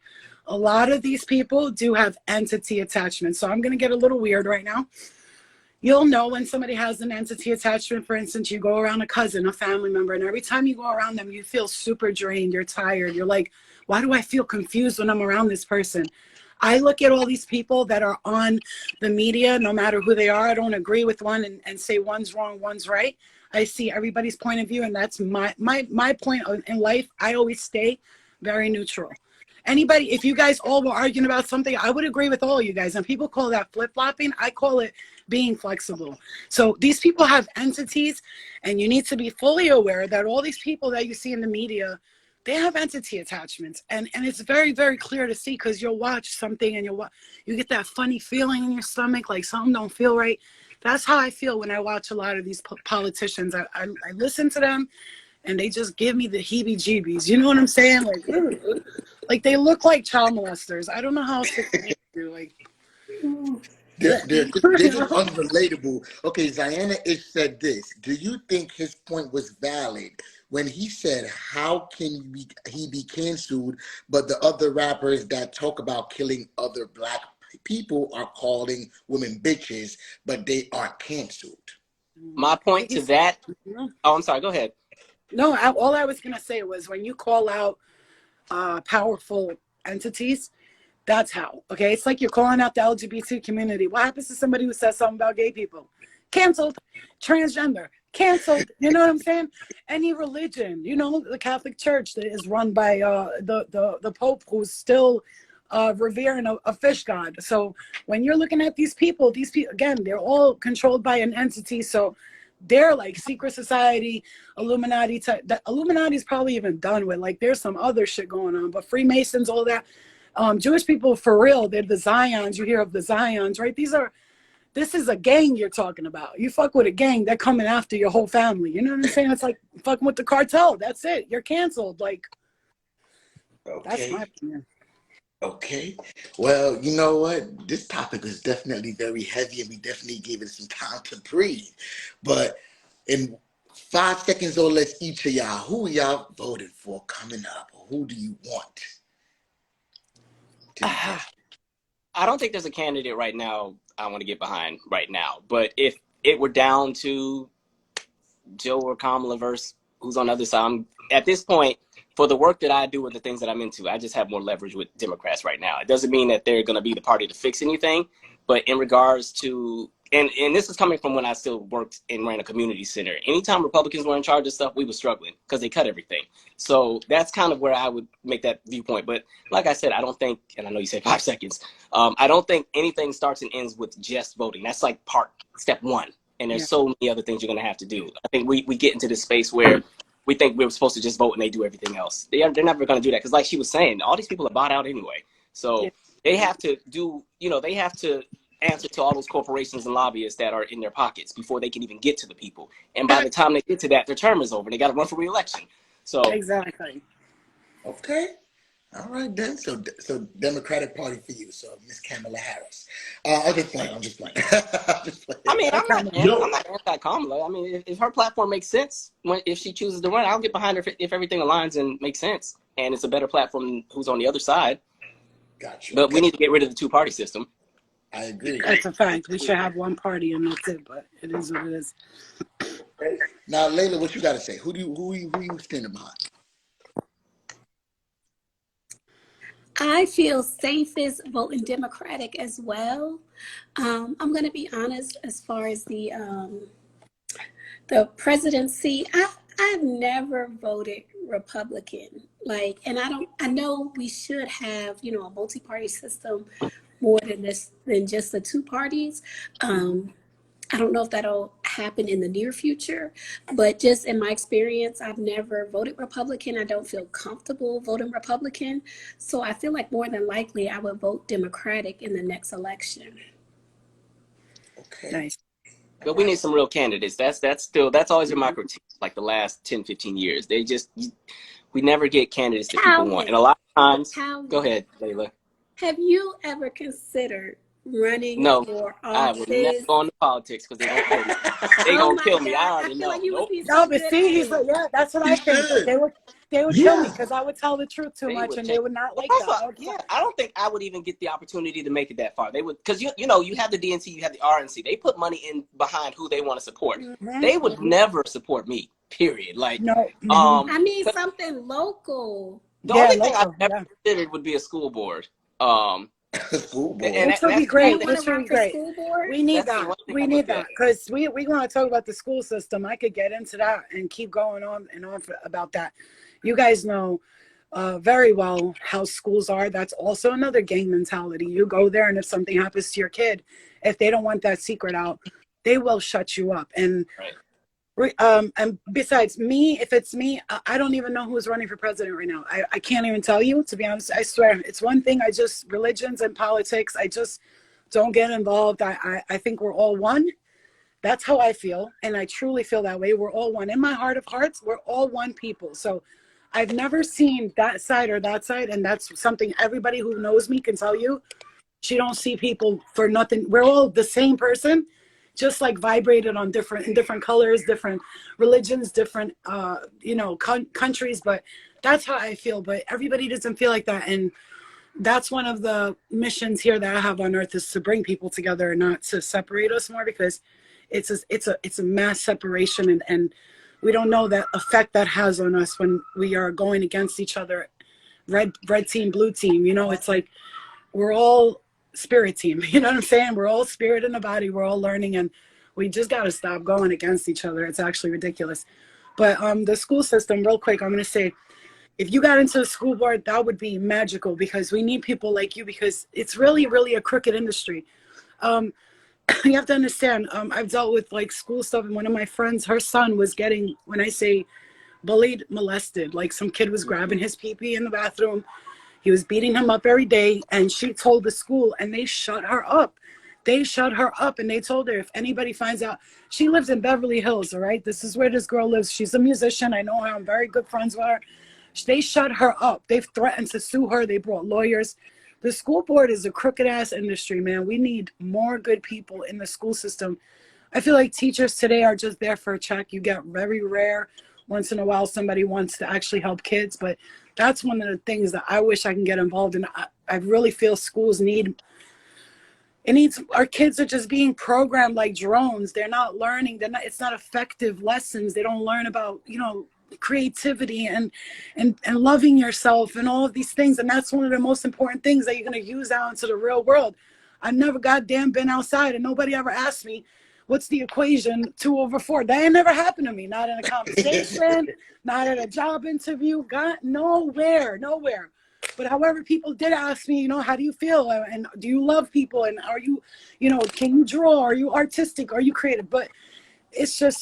Speaker 2: a lot of these people do have entity attachment. So I'm going to get a little weird right now. You'll know when somebody has an entity attachment. For instance, you go around a cousin, a family member, and every time you go around them, you feel super drained. You're tired. You're like, why do I feel confused when I'm around this person? I look at all these people that are on the media, no matter who they are. I don't agree with one and say one's wrong, one's right. I see everybody's point of view, and that's my point in life. I always stay very neutral. Anybody, if you guys all were arguing about something, I would agree with all you guys. And people call that flip-flopping. I call it being flexible. So these people have entities, and you need to be fully aware that all these people that you see in the media, they have entity attachments. And it's very, very clear to see, because you'll watch something and you get that funny feeling in your stomach, like something don't feel right. That's how I feel when I watch a lot of these politicians. I listen to them, and they just give me the heebie-jeebies. You know what I'm saying? Like they look like child molesters. I don't know how else to do. Like,
Speaker 1: they're just unrelatable. Okay, Ziana Ish said this. Do you think his point was valid when he said, how can he be canceled, but the other rappers that talk about killing other black people are calling women bitches, but they aren't canceled?
Speaker 4: My point to that, oh, I'm sorry, go ahead.
Speaker 2: No, all I was going to say was, when you call out powerful entities, that's how. Okay, it's like you're calling out the LGBT community. What happens to somebody who says something about gay people? Canceled. Transgender, canceled. You know what I'm saying? Any religion, you know, the Catholic Church that is run by the Pope, who's still revering a fish god. So when you're looking at these people, again, they're all controlled by an entity. So they're like secret society, Illuminati type. The Illuminati is probably even done with. Like, there's some other shit going on, but Freemasons, all that. Jewish people, for real, they're the Zions. You hear of the Zions, right? This is a gang you're talking about. You fuck with a gang, they're coming after your whole family. You know what I'm saying? It's like fucking with the cartel. That's it. You're canceled. Like,
Speaker 1: okay.
Speaker 2: That's my opinion.
Speaker 1: Okay. Well, you know what? This topic is definitely very heavy, and we definitely gave it some time to breathe. But in 5 seconds or less, each of y'all, who are y'all voting for coming up? Or who do you want?
Speaker 4: I don't think there's a candidate right now I want to get behind right now. But if it were down to Joe or Kamala versus who's on the other side, at this point, for the work that I do and the things that I'm into, I just have more leverage with Democrats right now. It doesn't mean that they're going to be the party to fix anything, but in regards to, and this is coming from when I still worked and ran a community center. Anytime Republicans were in charge of stuff, we were struggling because they cut everything. So that's kind of where I would make that viewpoint. But like I said, I don't think, and I know you said 5 seconds, I don't think anything starts and ends with just voting. That's like step one. And there's so many other things you're going to have to do. I think we get into this space where we think we're supposed to just vote and they do everything else. They're never going to do that, because like she was saying, all these people are bought out anyway. So they have to do, they have to answer to all those corporations and lobbyists that are in their pockets before they can even get to the people. And by the time they get to that, their term is over. They got to run for re-election. So
Speaker 2: Exactly.
Speaker 1: Okay. All right, then. So Democratic Party for you. So Miss Kamala Harris. I'm just playing. I'm just playing.
Speaker 4: I mean, I'm not anti-Kamala. I mean, if her platform makes sense, if she chooses to run, I'll get behind her if everything aligns and makes sense. And it's a better platform than who's on the other side.
Speaker 1: Gotcha.
Speaker 4: But we need to get rid of the two-party system.
Speaker 1: I agree.
Speaker 2: That's a fact. We should have one party and that's it, but it is what it is.
Speaker 1: Okay. Now, Layla, what you got to say? Who you standing behind?
Speaker 3: I feel safest voting Democratic as well. I'm going to be honest, as far as the presidency, I've never voted Republican. Like, and I know we should have, a multi-party system more than just the two parties. I don't know if that'll happen in the near future, but just in my experience, I've never voted Republican. I don't feel comfortable voting Republican. So I feel like more than likely I would vote Democratic in the next election.
Speaker 1: Okay.
Speaker 2: Nice.
Speaker 4: But we need some real candidates. That's always been my critique, like the last 10, 15 years. We never get candidates that people want. And a lot of times, go ahead, Layla.
Speaker 3: Have you ever considered running
Speaker 4: No,
Speaker 3: for
Speaker 4: I would never
Speaker 3: office.
Speaker 4: go into politics because they're gonna kill me. They
Speaker 3: Oh
Speaker 4: gonna
Speaker 3: my
Speaker 4: kill me. I
Speaker 3: God, I
Speaker 4: already
Speaker 3: feel like
Speaker 4: know.
Speaker 3: you would
Speaker 4: Nope.
Speaker 3: be
Speaker 2: No,
Speaker 3: so
Speaker 2: but
Speaker 3: good
Speaker 2: see,
Speaker 3: at
Speaker 2: he's like,
Speaker 3: it.
Speaker 2: yeah, that's what
Speaker 1: You
Speaker 2: I think. But
Speaker 1: should.
Speaker 2: they would kill me
Speaker 1: Yeah.
Speaker 2: because I would tell the truth too
Speaker 4: They
Speaker 2: much,
Speaker 4: would
Speaker 2: and
Speaker 4: take.
Speaker 2: they would not
Speaker 4: But
Speaker 2: like
Speaker 4: also,
Speaker 2: that.
Speaker 4: yeah, I don't think I would even get the opportunity to make it that far. They would, because you have the DNC, you have the RNC. They put money in behind who they want to support. They would never support me. Period. Like,
Speaker 2: No.
Speaker 3: I mean, something local.
Speaker 4: the
Speaker 2: Yeah,
Speaker 4: only thing I've
Speaker 2: local.
Speaker 4: ever
Speaker 2: Yeah,
Speaker 4: considered would be a school board. Um,
Speaker 1: School board.
Speaker 4: and,
Speaker 2: which would be
Speaker 4: that's
Speaker 3: Do you
Speaker 2: great.
Speaker 3: want to
Speaker 2: Which would
Speaker 3: run
Speaker 2: be
Speaker 3: for
Speaker 2: great.
Speaker 3: school board?
Speaker 2: We need
Speaker 4: that's the
Speaker 2: that.
Speaker 4: one thing
Speaker 2: We
Speaker 4: I
Speaker 2: need
Speaker 4: look at.
Speaker 2: that because we want to talk about the school system. I could get into that and keep going on and on about that. You guys know very well how schools are. That's also another gang mentality. You go there, and if something happens to your kid, if they don't want that secret out, they will shut you up. And
Speaker 4: Right.
Speaker 2: and besides me, if it's me, I don't even know who's running for president right now. I can't even tell you, to be honest. I swear, it's one thing. Religions and politics, I just don't get involved. I think we're all one. That's how I feel. And I truly feel that way. We're all one. In my heart of hearts, we're all one people. So I've never seen that side or that side. And that's something everybody who knows me can tell you. She don't see people for nothing. We're all the same person, just like vibrated on in different colors, different religions, different countries. But that's how I feel. But everybody doesn't feel like that. And that's one of the missions here that I have on earth, is to bring people together and not to separate us more, because it's a mass separation, and we don't know that effect that has on us when we are going against each other. Red team, blue team, it's like we're all spirit team. You know what I'm saying? We're all spirit in the body. We're all learning, and we just got to stop going against each other. It's actually ridiculous. But the school system, real quick, I'm going to say, if you got into the school board, that would be magical, because we need people like you, because it's really, really a crooked industry. You have to understand, I've dealt with like school stuff, and one of my friends, her son was getting, when I say bullied, molested, like some kid was grabbing his pee-pee in the bathroom. He was beating him up every day, and she told the school, and they shut her up. They shut her up, and they told her, if anybody finds out, she lives in Beverly Hills, all right? This is where this girl lives. She's a musician. I know her. I'm very good friends with her. They shut her up. They've threatened to sue her. They brought lawyers. The school board is a crooked ass industry, man. We need more good people in the school system. I feel like teachers today are just there for a check. You get very rare. Once in a while, somebody wants to actually help kids, but that's one of the things that I wish I can get involved in. I really feel schools our kids are just being programmed like drones. They're not learning. It's not effective lessons. They don't learn about, creativity and loving yourself and all of these things. And that's one of the most important things that you're going to use out into the real world. I've never goddamn been outside, and nobody ever asked me, what's the equation 2/4? That ain't never happened to me. Not in a conversation, not at a job interview. Got nowhere. But however, people did ask me, how do you feel? And do you love people? And are you, can you draw? Are you artistic? Are you creative? But it's just,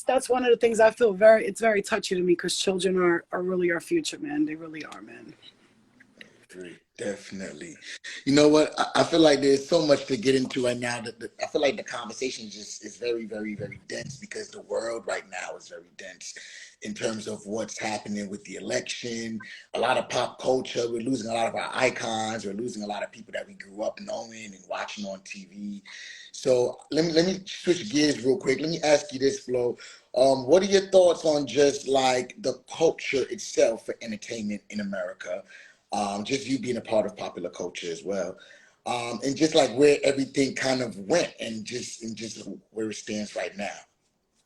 Speaker 2: that's one of the things I feel it's very touchy to me, because children are really our future, man. They really are, man.
Speaker 1: Definitely. You know what? I feel like there's so much to get into right now. I feel like the conversation is very, very, very dense, because the world right now is very dense in terms of what's happening with the election, a lot of pop culture. We're losing a lot of our icons. We're losing a lot of people that we grew up knowing and watching on TV. So let me switch gears real quick. Let me ask you this, Flo. What are your thoughts on just like the culture itself for entertainment in America? Just you being a part of popular culture as well, and just like where everything kind of went, and just where it stands right now.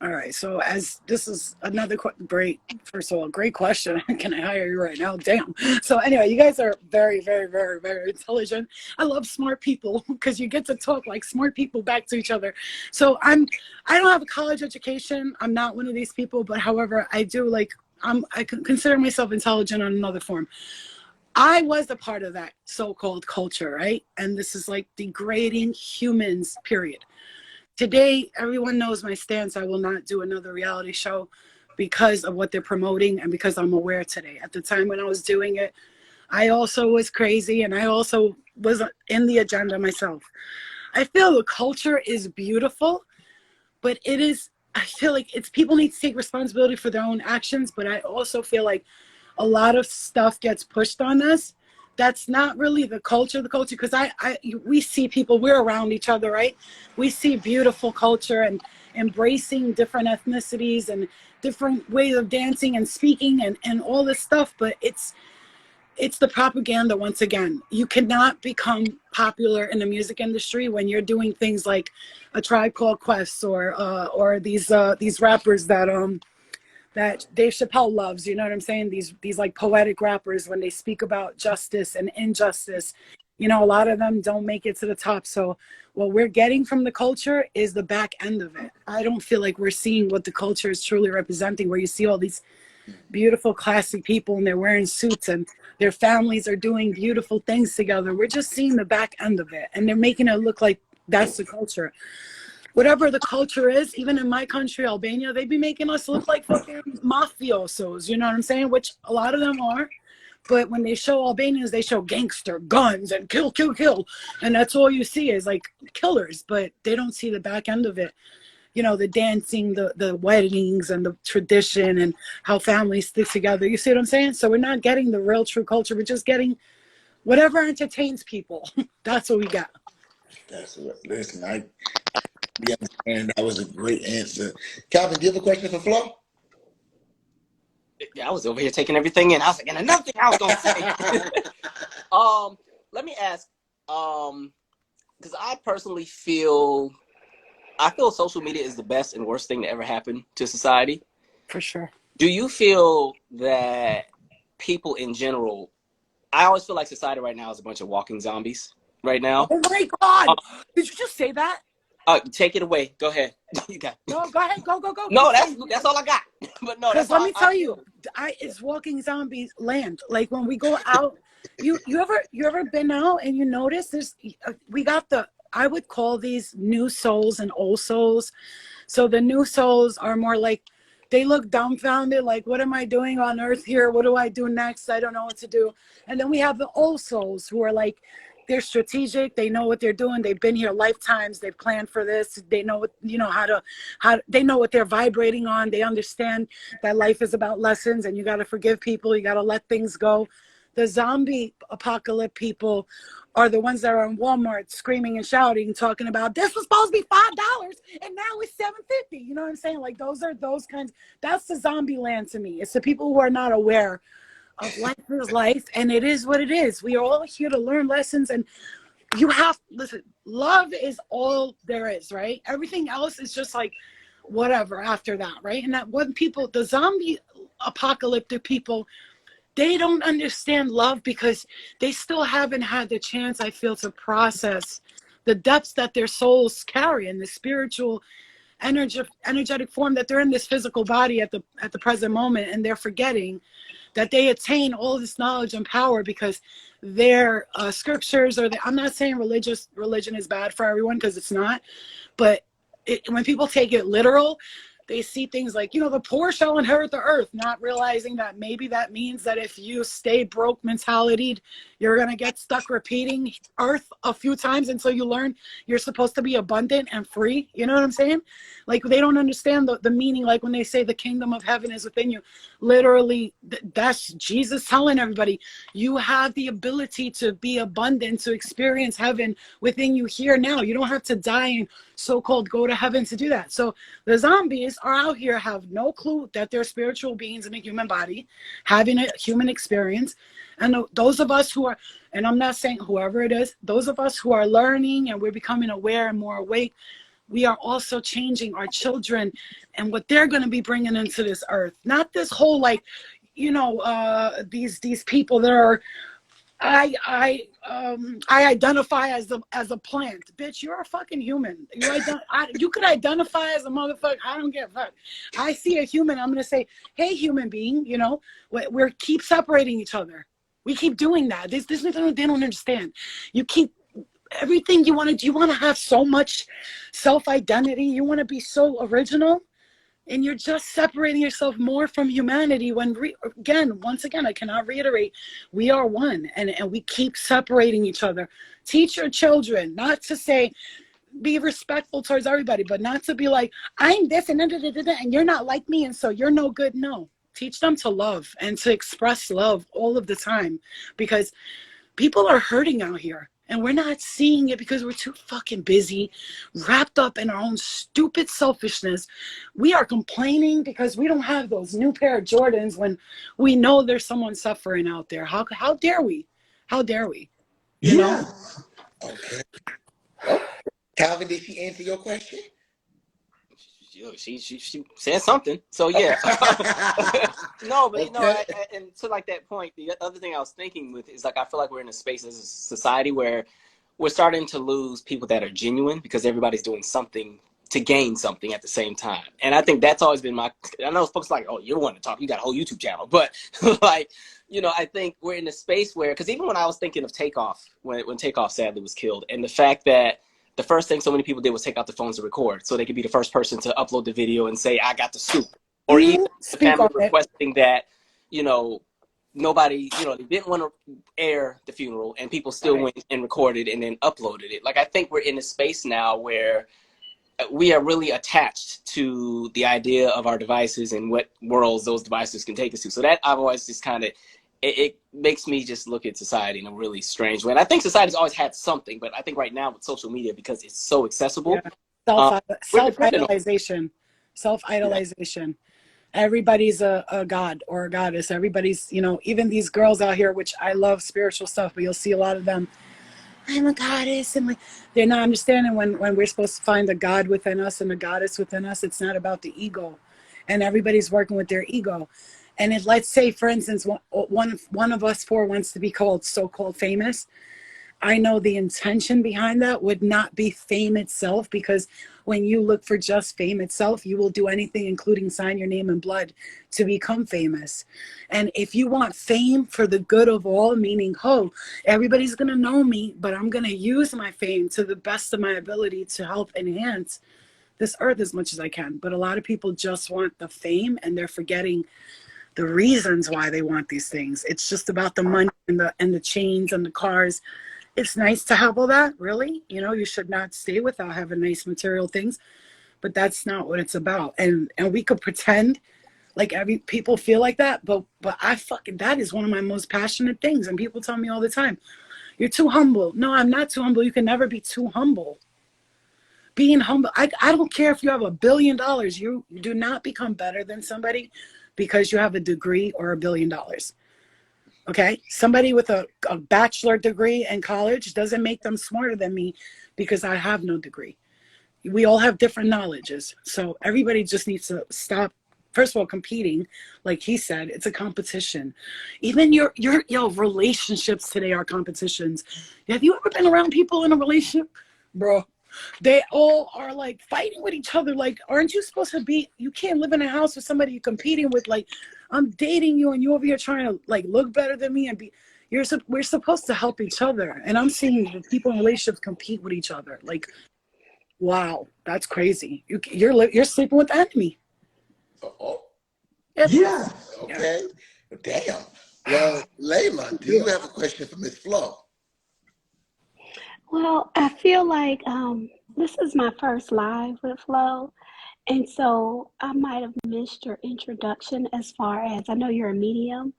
Speaker 2: All right. So as this is another first of all, great question. Can I hire you right now? Damn. So anyway, you guys are very, very, very, very intelligent. I love smart people, because you get to talk like smart people back to each other. So I don't have a college education. I'm not one of these people, but however, I do I consider myself intelligent on another form. I was a part of that so-called culture, right? And this is like degrading humans, period. Today, everyone knows my stance. I will not do another reality show because of what they're promoting, and because I'm aware today. At the time when I was doing it, I also was crazy, and I also was in the agenda myself. I feel the culture is beautiful, but I feel like people need to take responsibility for their own actions, but I also feel like a lot of stuff gets pushed on us that's not really the culture, because we see people, we're around each other, right? We see beautiful culture and embracing different ethnicities and different ways of dancing and speaking and all this stuff, but it's the propaganda. Once again, you cannot become popular in the music industry when you're doing things like A Tribe Called Quest or these rappers that Dave Chappelle loves, you know what I'm saying? These like poetic rappers, when they speak about justice and injustice, you know, a lot of them don't make it to the top. So what we're getting from the culture is the back end of it. I don't feel like we're seeing what the culture is truly representing, where you see all these beautiful, classy people and they're wearing suits and their families are doing beautiful things together. We're just seeing the back end of it, and they're making it look like that's the culture. Whatever the culture is, even in my country, Albania, they be making us look like fucking mafiosos, you know what I'm saying? Which a lot of them are. But when they show Albanians, they show gangster, guns, and kill, kill, kill. And that's all you see is like killers, but they don't see the back end of it. You know, the dancing, the weddings, and the tradition, and how families stick together. You see what I'm saying? So we're not getting the real true culture. We're just getting whatever entertains people. That's what we got.
Speaker 1: That's what, listen, we understand. That was a great answer. Calvin, do you have a question for Flo?
Speaker 4: I was over here taking everything in. I was like, and another thing I was gonna say. Let me ask, because I personally feel social media is the best and worst thing to ever happen to society.
Speaker 2: For sure.
Speaker 4: Do you feel that people in general? I always feel like society right now is a bunch of walking zombies. Right now.
Speaker 2: Oh my God! Did you just say that?
Speaker 4: Take it away. Go ahead. You got.
Speaker 2: No, go ahead. Go.
Speaker 4: No, that's all I got. But no, that's
Speaker 2: let me tell you, it's walking zombies land. Like when we go out, you ever been out and you notice we got I would call these new souls and old souls. So the new souls are more like, they look dumbfounded, like, what am I doing on earth here? What do I do next? I don't know what to do. And then we have the old souls who are like, they're strategic. They know what they're doing. They've been here lifetimes. They've planned for this. They know what, they know what they're vibrating on. They understand that life is about lessons and you got to forgive people. You got to let things go. The zombie apocalypse people are the ones that are in Walmart screaming and shouting, talking about this was supposed to be $5 and now it's $7.50. You know what I'm saying? Like those kinds. That's the zombie land to me. It's the people who are not aware of life is life, and it is what it is. We are all here to learn lessons, and listen, love is all there is, right? Everything else is just like whatever after that, right? And that when people, the zombie apocalyptic people, they don't understand love because they still haven't had the chance, I feel, to process the depths that their souls carry in the spiritual energetic form, that they're in this physical body at the present moment, and they're forgetting that they attain all this knowledge and power because their scriptures, I'm not saying religion is bad for everyone, because it's not, but when people take it literal, they see things like, the poor shall inherit the earth, not realizing that maybe that means that if you stay broke mentality, you're going to get stuck repeating earth a few times until you learn you're supposed to be abundant and free. You know what I'm saying? Like, they don't understand the meaning. Like when they say the kingdom of heaven is within you, literally, that's Jesus telling everybody, you have the ability to be abundant, to experience heaven within you here now. You don't have to die and so-called go to heaven to do that. So the zombies are out here, have no clue that they're spiritual beings in a human body, having a human experience. And those of us who are, and I'm not saying whoever it is, those of us who are learning and we're becoming aware and more awake, we are also changing our children and what they're going to be bringing into this earth. Not this whole, like, these people that are, I identify as a plant. Bitch, you're a fucking human. You could identify as a motherfucker. I don't give a fuck. I see a human, I'm gonna say, hey, human being. We keep separating each other. We keep doing that. This they don't understand. You keep everything you want to do. You want to have so much self-identity. You want to be so original. And you're just separating yourself more from humanity when, once again, I cannot reiterate, we are one, and we keep separating each other. Teach your children not to say, be respectful towards everybody, but not to be like, I'm this and you're not like me, and so you're no good. No. Teach them to love and to express love all of the time, because People are hurting out here. And we're not seeing it because we're too fucking busy, wrapped up in our own stupid selfishness. We are complaining because we don't have those new pair of Jordans when we know there's someone suffering out there. How dare we? How dare we? You know?
Speaker 1: Okay. Oh, Calvin, did she answer your question?
Speaker 4: She said something. So yeah. No, but you know, and to like that point, the other thing I was thinking with is like I feel like we're in a space as a society where we're starting to lose people that are genuine because everybody's doing something to gain something at the same time. And I think that's always been I know folks like, oh, you want to talk, you got a whole YouTube channel, but like, you know, I think we're in a space where, because even when I was thinking of Takeoff, when Takeoff sadly was killed, and the fact that the first thing so many people did was take out their phones to record so they could be the first person to upload the video and say, I got the scoop. Or even the family requesting that, you know, nobody, you know, they didn't want to air the funeral and people still went and recorded and then uploaded it. Like, I think we're in a space now where we are really attached to the idea of our devices and what worlds those devices can take us to. So that I've always just kind of, it makes me just look at society in a really strange way. And I think society's always had something, but I think right now with social media, because it's so accessible.
Speaker 2: Yeah. Self-idolization. Self-idolization. Everybody's a god or a goddess. Everybody's, you know, even these girls out here, which I love spiritual stuff, but you'll see a lot of them, I'm a goddess. And like, they're not understanding when we're supposed to find a god within us and a goddess within us. It's not about the ego. And everybody's working with their ego. And if, let's say, for instance, one of us four wants to be called so-called famous. I know the intention behind that would not be fame itself, because when you look for just fame itself, you will do anything, including sign your name in blood, to become famous. And if you want fame for the good of all, meaning, oh, everybody's going to know me, but I'm going to use my fame to the best of my ability to help enhance this earth as much as I can. But a lot of people just want the fame, and they're forgetting the reasons why they want these things. It's just about the money and the chains and the cars. It's nice to have all that, really. You know, you should not stay without having nice material things, but that's not what it's about. And we could pretend like people feel like that, but that is one of my most passionate things. And people tell me all the time, you're too humble. No, I'm not too humble. You can never be too humble. Being humble, I don't care if you have $1 billion. You do not become better than somebody because you have a degree or $1 billion. Okay? Somebody with a bachelor degree in college doesn't make them smarter than me because I have no degree. We all have different knowledges. So everybody just needs to stop, first of all, competing. Like he said, it's a competition. Even your relationships today are competitions. Have you ever been around people in a relationship? Bro, they all are like fighting with each other. Like, aren't you supposed to be, you can't live in a house with somebody you're competing with. Like, I'm dating you and you over here trying to like look better than me and be, we're supposed to help each other. And I'm seeing people in relationships compete with each other. Like, wow, that's crazy. You're sleeping with the enemy.
Speaker 1: Oh,
Speaker 2: Yeah.
Speaker 1: Okay. Damn. Well, Layla, do you have a question for Miss Flo?
Speaker 3: Well, I feel like this is my first live with Flo, and so I might have missed your introduction as far as, I know you're a medium,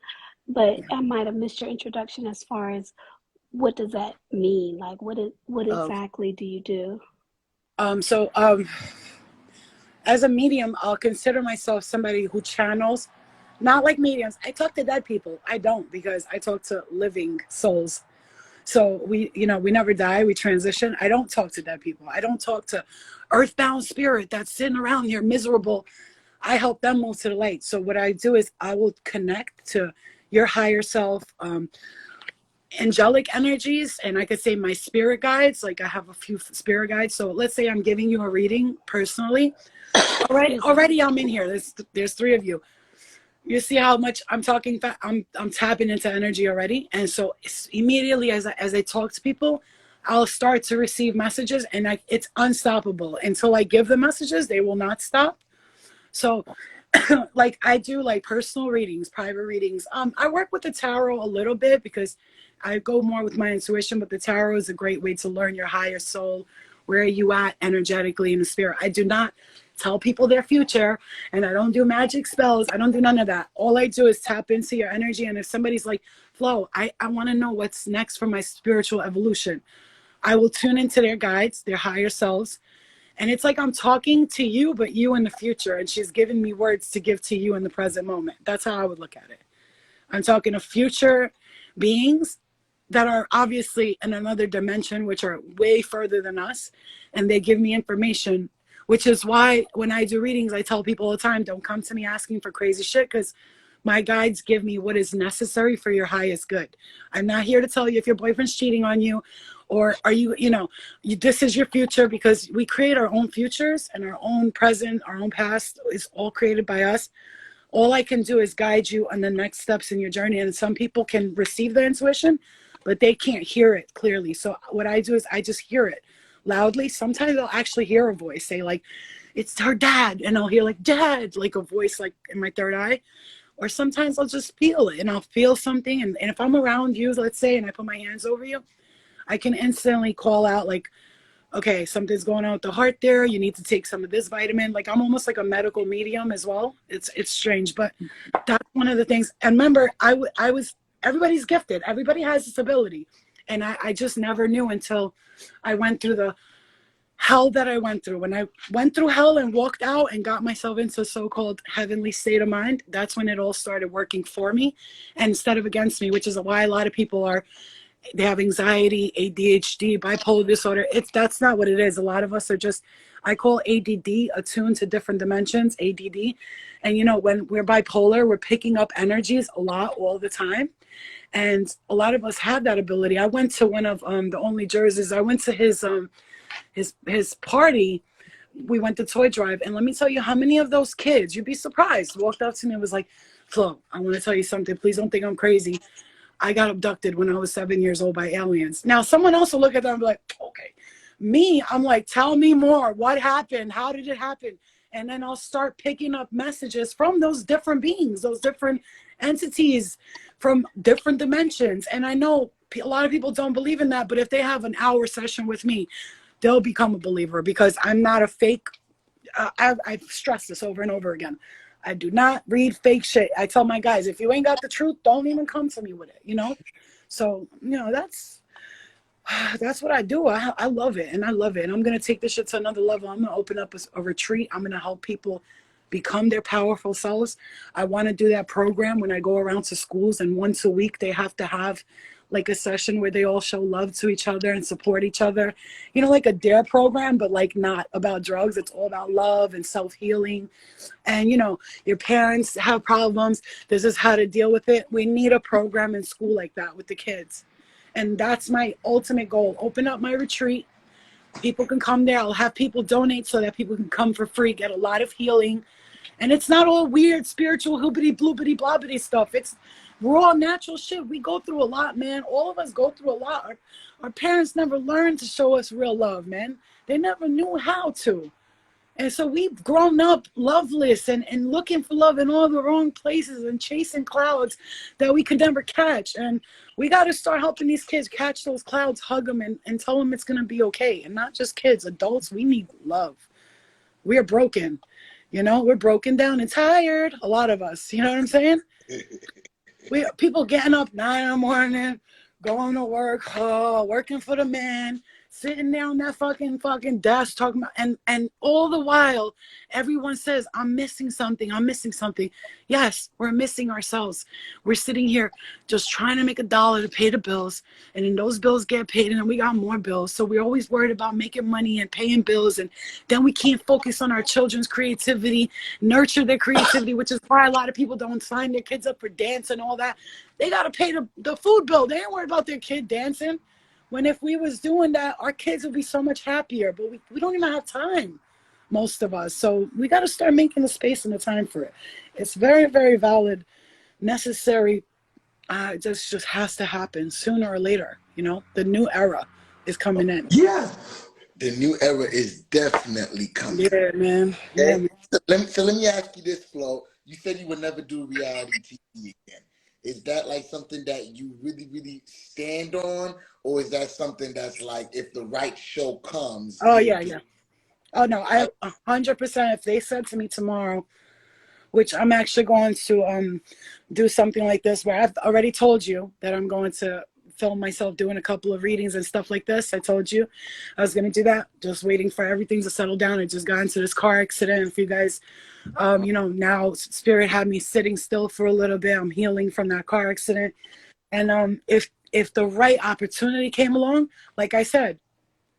Speaker 3: but I might have missed your introduction as far as what does that mean? Like, what exactly do you do?
Speaker 2: As a medium, I'll consider myself somebody who channels, not like mediums. I talk to dead people. I don't, because I talk to living souls. So we never die, we transition. I don't talk to dead people. I don't talk to earthbound spirit that's sitting around here miserable. I help them move to the light. So what I do is I will connect to your higher self, angelic energies, and I could say my spirit guides. Like, I have a few spirit guides. So let's say I'm giving you a reading personally. Already I'm in here. There's 3 of you. You see how much I'm talking? I'm tapping into energy already, and so immediately as I talk to people, I'll start to receive messages, and it's unstoppable until I give the messages. They will not stop. So, like, I do like personal readings, private readings. I work with the tarot a little bit because I go more with my intuition, but the tarot is a great way to learn your higher soul. Where are you at energetically in the spirit? I do not tell people their future, and I don't do magic spells. I don't do none of that. All I do is tap into your energy. And if somebody's like, Flo, I want to know what's next for my spiritual evolution. I will tune into their guides, their higher selves. And it's like I'm talking to you, but you in the future. And she's giving me words to give to you in the present moment. That's how I would look at it. I'm talking to future beings that are obviously in another dimension, which are way further than us. And they give me information, which is why when I do readings, I tell people all the time, don't come to me asking for crazy shit, because my guides give me what is necessary for your highest good. I'm not here to tell you if your boyfriend's cheating on you, or are you, this is your future, because we create our own futures, and our own present, our own past is all created by us. All I can do is guide you on the next steps in your journey. And some people can receive the intuition, but they can't hear it clearly. So what I do is I just hear it loudly. Sometimes I'll actually hear a voice say like, it's her dad. And I'll hear like, dad, like a voice like in my third eye. Or sometimes I'll just feel it, and I'll feel something. And if I'm around you, let's say, and I put my hands over you, I can instantly call out like, okay, something's going on with the heart there. You need to take some of this vitamin. Like I'm almost like a medical medium as well. It's strange, but that's one of the things. And remember, I was, everybody's gifted. Everybody has this ability. And I just never knew until I went through the hell that I went through. When I went through hell and walked out and got myself into a so-called heavenly state of mind, that's when it all started working for me and instead of against me, which is why a lot of people they have anxiety, ADHD, bipolar disorder. That's not what it is. A lot of us are just, I call ADD, attuned to different dimensions, ADD. And when we're bipolar, we're picking up energies a lot all the time. And a lot of us have that ability. I went to one of the only Jerseys. I went to his party. We went to Toy Drive, and let me tell you how many of those kids, you'd be surprised, walked up to me and was like, Flo, I want to tell you something. Please don't think I'm crazy. I got abducted when I was 7 years old by aliens. Now, someone else will look at them and be like, okay. Me, I'm like, tell me more. What happened? How did it happen? And then I'll start picking up messages from those different beings, those different entities from different dimensions. And I know a lot of people don't believe in that, but if they have an hour session with me, they'll become a believer, because I'm not a fake. I've stressed this over and over again. I do not read fake shit. I tell my guys, if you ain't got the truth, don't even come to me with it, So, that's what I do. I love it, and I love it. And I'm going to take this shit to another level. I'm going to open up a retreat. I'm going to help people become their powerful selves. I want to do that program when I go around to schools, and once a week they have to have like a session where they all show love to each other and support each other, like a DARE program, but like not about drugs. It's all about love and self-healing. And your parents have problems, this is how to deal with it. We need a program in school like that with the kids. And that's my ultimate goal. Open up my retreat. People can come there. I'll have people donate so that people can come for free, get a lot of healing. And it's not all weird spiritual hoopity bloopity blobbity stuff. It's raw natural shit. We go through a lot, man. All of us go through a lot. Our parents never learned to show us real love, man. They never knew how to. And so we've grown up loveless and looking for love in all the wrong places and chasing clouds that we could never catch. And we got to start helping these kids catch those clouds, hug them, and tell them it's going to be okay. And not just kids, adults, we need love. We are broken. We're broken down and tired. A lot of us, you know what I'm saying? People getting up 9 in the morning, going to work, working for the man, sitting down that fucking desk talking about, and all the while, everyone says, I'm missing something. Yes, we're missing ourselves. We're sitting here just trying to make $1 to pay the bills, and then those bills get paid, and then we got more bills. So we're always worried about making money and paying bills, and then we can't focus on our children's creativity, nurture their creativity, which is why a lot of people don't sign their kids up for dance and all that. They got to pay the food bill. They ain't worried about their kid dancing. When if we was doing that, our kids would be so much happier, but we don't even have time, most of us. So we got to start making the space and the time for it. It's very, very valid, necessary. It just has to happen sooner or later. The new era is coming in.
Speaker 1: Yeah, the new era is definitely coming.
Speaker 2: Yeah, man. Yeah,
Speaker 1: Okay?
Speaker 2: man.
Speaker 1: So let me ask you this, Flo. You said you would never do reality TV again. Is that like something that you really, really stand on? Or is that something that's like, if the right show comes?
Speaker 2: Oh, yeah. Oh, no, I 100%. If they said to me tomorrow, which I'm actually going to do something like this where I've already told you that I'm going to film myself doing a couple of readings and stuff like this. I told you I was going to do that. Just waiting for everything to settle down. I just got into this car accident. If you guys, you know, now Spirit had me sitting still for a little bit. I'm healing from that car accident. And if the right opportunity came along, like I said,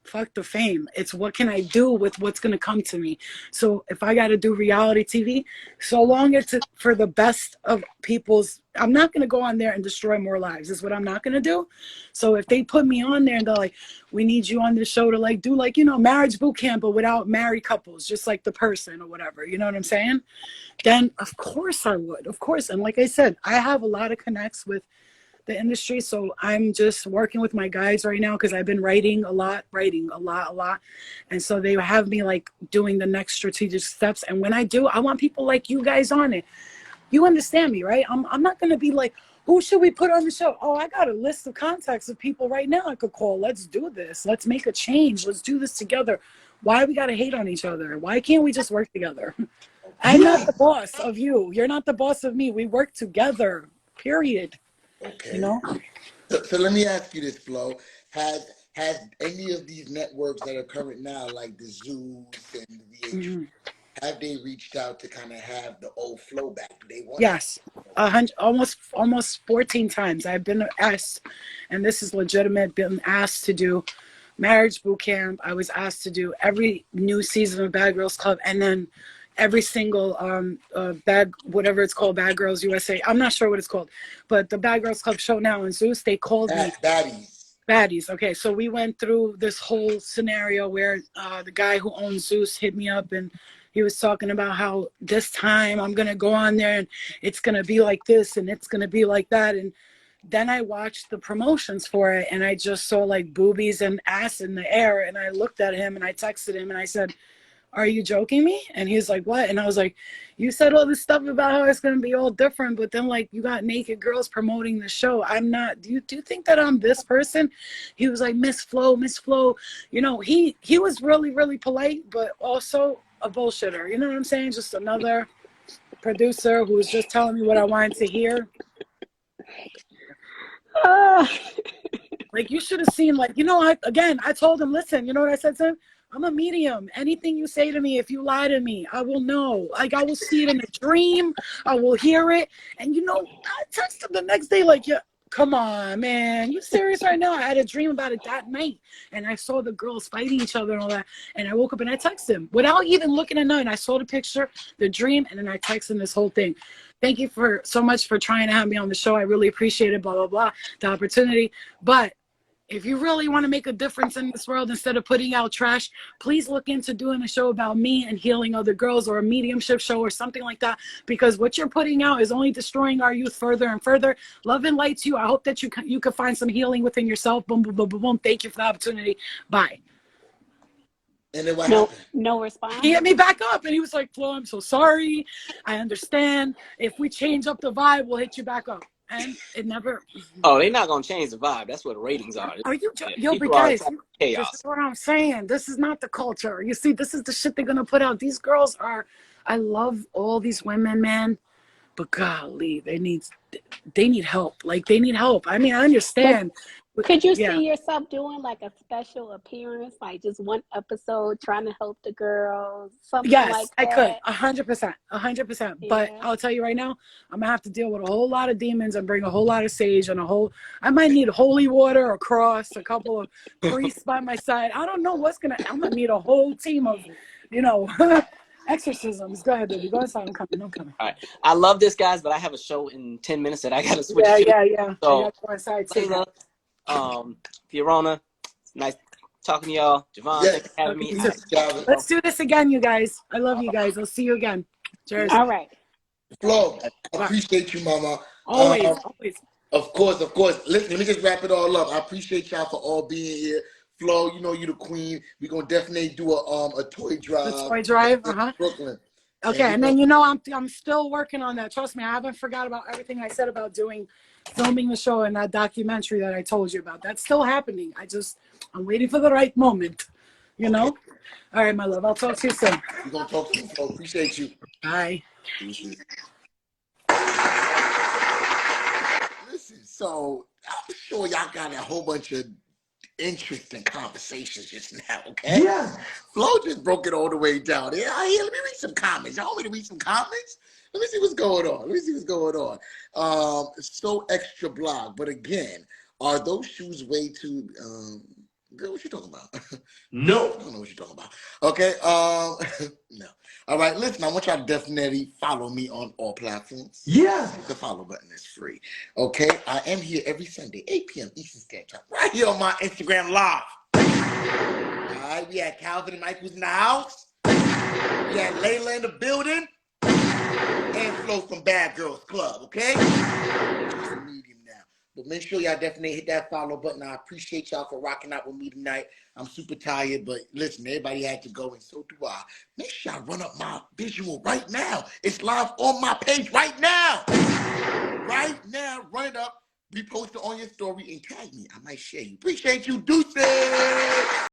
Speaker 2: fuck the fame. It's what can I do with what's going to come to me. So if I got to do reality TV, so long it's for the best of people's, I'm not going to go on there and destroy more lives. Is what I'm not going to do. So if they put me on there and they're like, we need you on this show to like do like, you know, marriage boot camp, but without married couples, just like the person or whatever, you know what I'm saying? Then of course I would, of course. And like I said, I have a lot of connects with the industry, so I'm just working with my guys right now because I've been writing a lot, and so they have me like doing the next strategic steps. And when I do, I want people like you guys on it. You understand me, right? I'm not gonna be like, who should we put on the show? Oh, I got a list of contacts of people right now I could call. Let's do this. Let's make a change. Let's do this together. Why we gotta hate on each other? Why can't we just work together? I'm not the boss of you. You're not the boss of me. We work together. Period.
Speaker 1: Okay.
Speaker 2: You know?
Speaker 1: So let me ask you this, Flo. Has any of these networks that are current now, like the Zeus and the VH, have they reached out to kind of have the old flow back? Do they want?
Speaker 2: Yes, 100, almost 14 times I've been asked, and this is legitimate. Been asked to do marriage boot camp. I was asked to do every new season of Bad Girls Club, and then every single whatever it's called, Bad Girls USA. I'm not sure what it's called, but the Bad Girls Club show now in Zeus, they called me Baddies. Okay, so we went through this whole scenario where the guy who owns Zeus hit me up, and he was talking about how this time I'm gonna go on there and it's gonna be like this and it's gonna be like that. And then I watched the promotions for it, and I just saw like boobies and ass in the air, and I looked at him and I texted him and I said, are you joking me? And he was like, what? And I was like, you said all this stuff about how it's going to be all different, but then like you got naked girls promoting the show. I'm not, do you think that I'm this person? He was like, Miss Flo. You know, he was really, really polite, but also a bullshitter. You know what I'm saying? Just another producer who was just telling me what I wanted to hear. Like you should have seen, like, you know, I told him, listen, you know what I said to him? I'm a medium. Anything you say to me, if you lie to me, I will know. Like, I will see it in a dream. I will hear it. And, you know, I texted him the next day, like, yeah, come on, man. You serious right now? I had a dream about it that night. And I saw the girls fighting each other and all that. And I woke up and I texted him without even looking at nothing. I saw the picture, the dream, and then I texted him this whole thing. Thank you so much for trying to have me on the show. I really appreciate it, blah, blah, blah, the opportunity. But if you really want to make a difference in this world, instead of putting out trash, please look into doing a show about me and healing other girls, or a mediumship show or something like that, because what you're putting out is only destroying our youth further and further. Love and light to you. I hope that you can find some healing within yourself. Boom, boom, boom, boom, boom. Thank you for the opportunity. Bye.
Speaker 1: And then what happened?
Speaker 3: No response.
Speaker 2: He hit me back up and he was like, Flo, I'm so sorry. I understand. If we change up the vibe, we'll hit you back up. And it never.
Speaker 4: Oh, they're not gonna change the vibe. That's what the ratings are.
Speaker 2: Are you?
Speaker 4: Yo,
Speaker 2: but guys,
Speaker 4: chaos.
Speaker 2: this is what I'm saying. This is not the culture. You see, this is the shit they're gonna put out. These girls are. I love all these women, man, but golly, they need help. Like they need help. I mean, I understand.
Speaker 3: Could you see yourself doing like a special appearance, like just one episode, trying to help the girls, something like that?
Speaker 2: Yes, I could, 100%.
Speaker 3: Yeah.
Speaker 2: But I'll tell you right now, I'm gonna have to deal with a whole lot of demons and bring a whole lot of sage and I might need holy water, a cross, a couple of priests by my side. I don't know I'm gonna need a whole team of, you know, exorcisms. Go ahead, baby. Go inside. I'm coming.
Speaker 4: All right. I love this, guys, but I have a show in 10 minutes that I gotta switch to.
Speaker 2: Yeah.
Speaker 4: So,
Speaker 2: I gotta go inside too.
Speaker 4: Fiorona, nice talking to y'all. Javon, thanks for having me.
Speaker 2: Let's do this again, you guys. I love you guys. I'll see you again. Cheers.
Speaker 3: All right.
Speaker 1: Flo, I appreciate you, mama.
Speaker 2: Always.
Speaker 1: Of course. Listen, let me just wrap it all up. I appreciate y'all for all being here. Flo, you know you're the queen. We're gonna definitely do a toy drive.
Speaker 2: A toy drive,
Speaker 1: Brooklyn.
Speaker 2: Okay, and then you know I'm still working on that. Trust me, I haven't forgot about everything I said about filming the show and that documentary that I told you about. That's still happening. I'm waiting for the right moment. You know? All right, my love. I'll talk to you soon.
Speaker 1: We're gonna talk to you, Flo. Appreciate you.
Speaker 2: Bye.
Speaker 1: Deuces. Listen, so I'm sure y'all got a whole bunch of interesting conversations just now, okay? Yeah. Flo just broke it all the way down. Yeah, here, let me read some comments. Y'all want me to read some comments? Let me see what's going on. So extra blog, but again, are those shoes way too girl, what you talking about? No. I don't know what you're talking about. Okay, no. All right, listen, I want y'all to definitely follow me on all platforms. Yeah. The follow button is free. Okay, I am here every Sunday, 8 p.m. Eastern Standard Time, right here on my Instagram Live. All right, we had Calvin and Michael's in the house. We had Layla in the building. And Flo from Bad Girls Club, okay? It's a medium now. But make sure y'all definitely hit that follow button. I appreciate y'all for rocking out with me tonight. I'm super tired, but listen, everybody had to go, and so do I. Make sure y'all run up my visual right now. It's live on my page right now. Right now, run it up. Repost it on your story and tag me. I might share you. Appreciate you, deuces.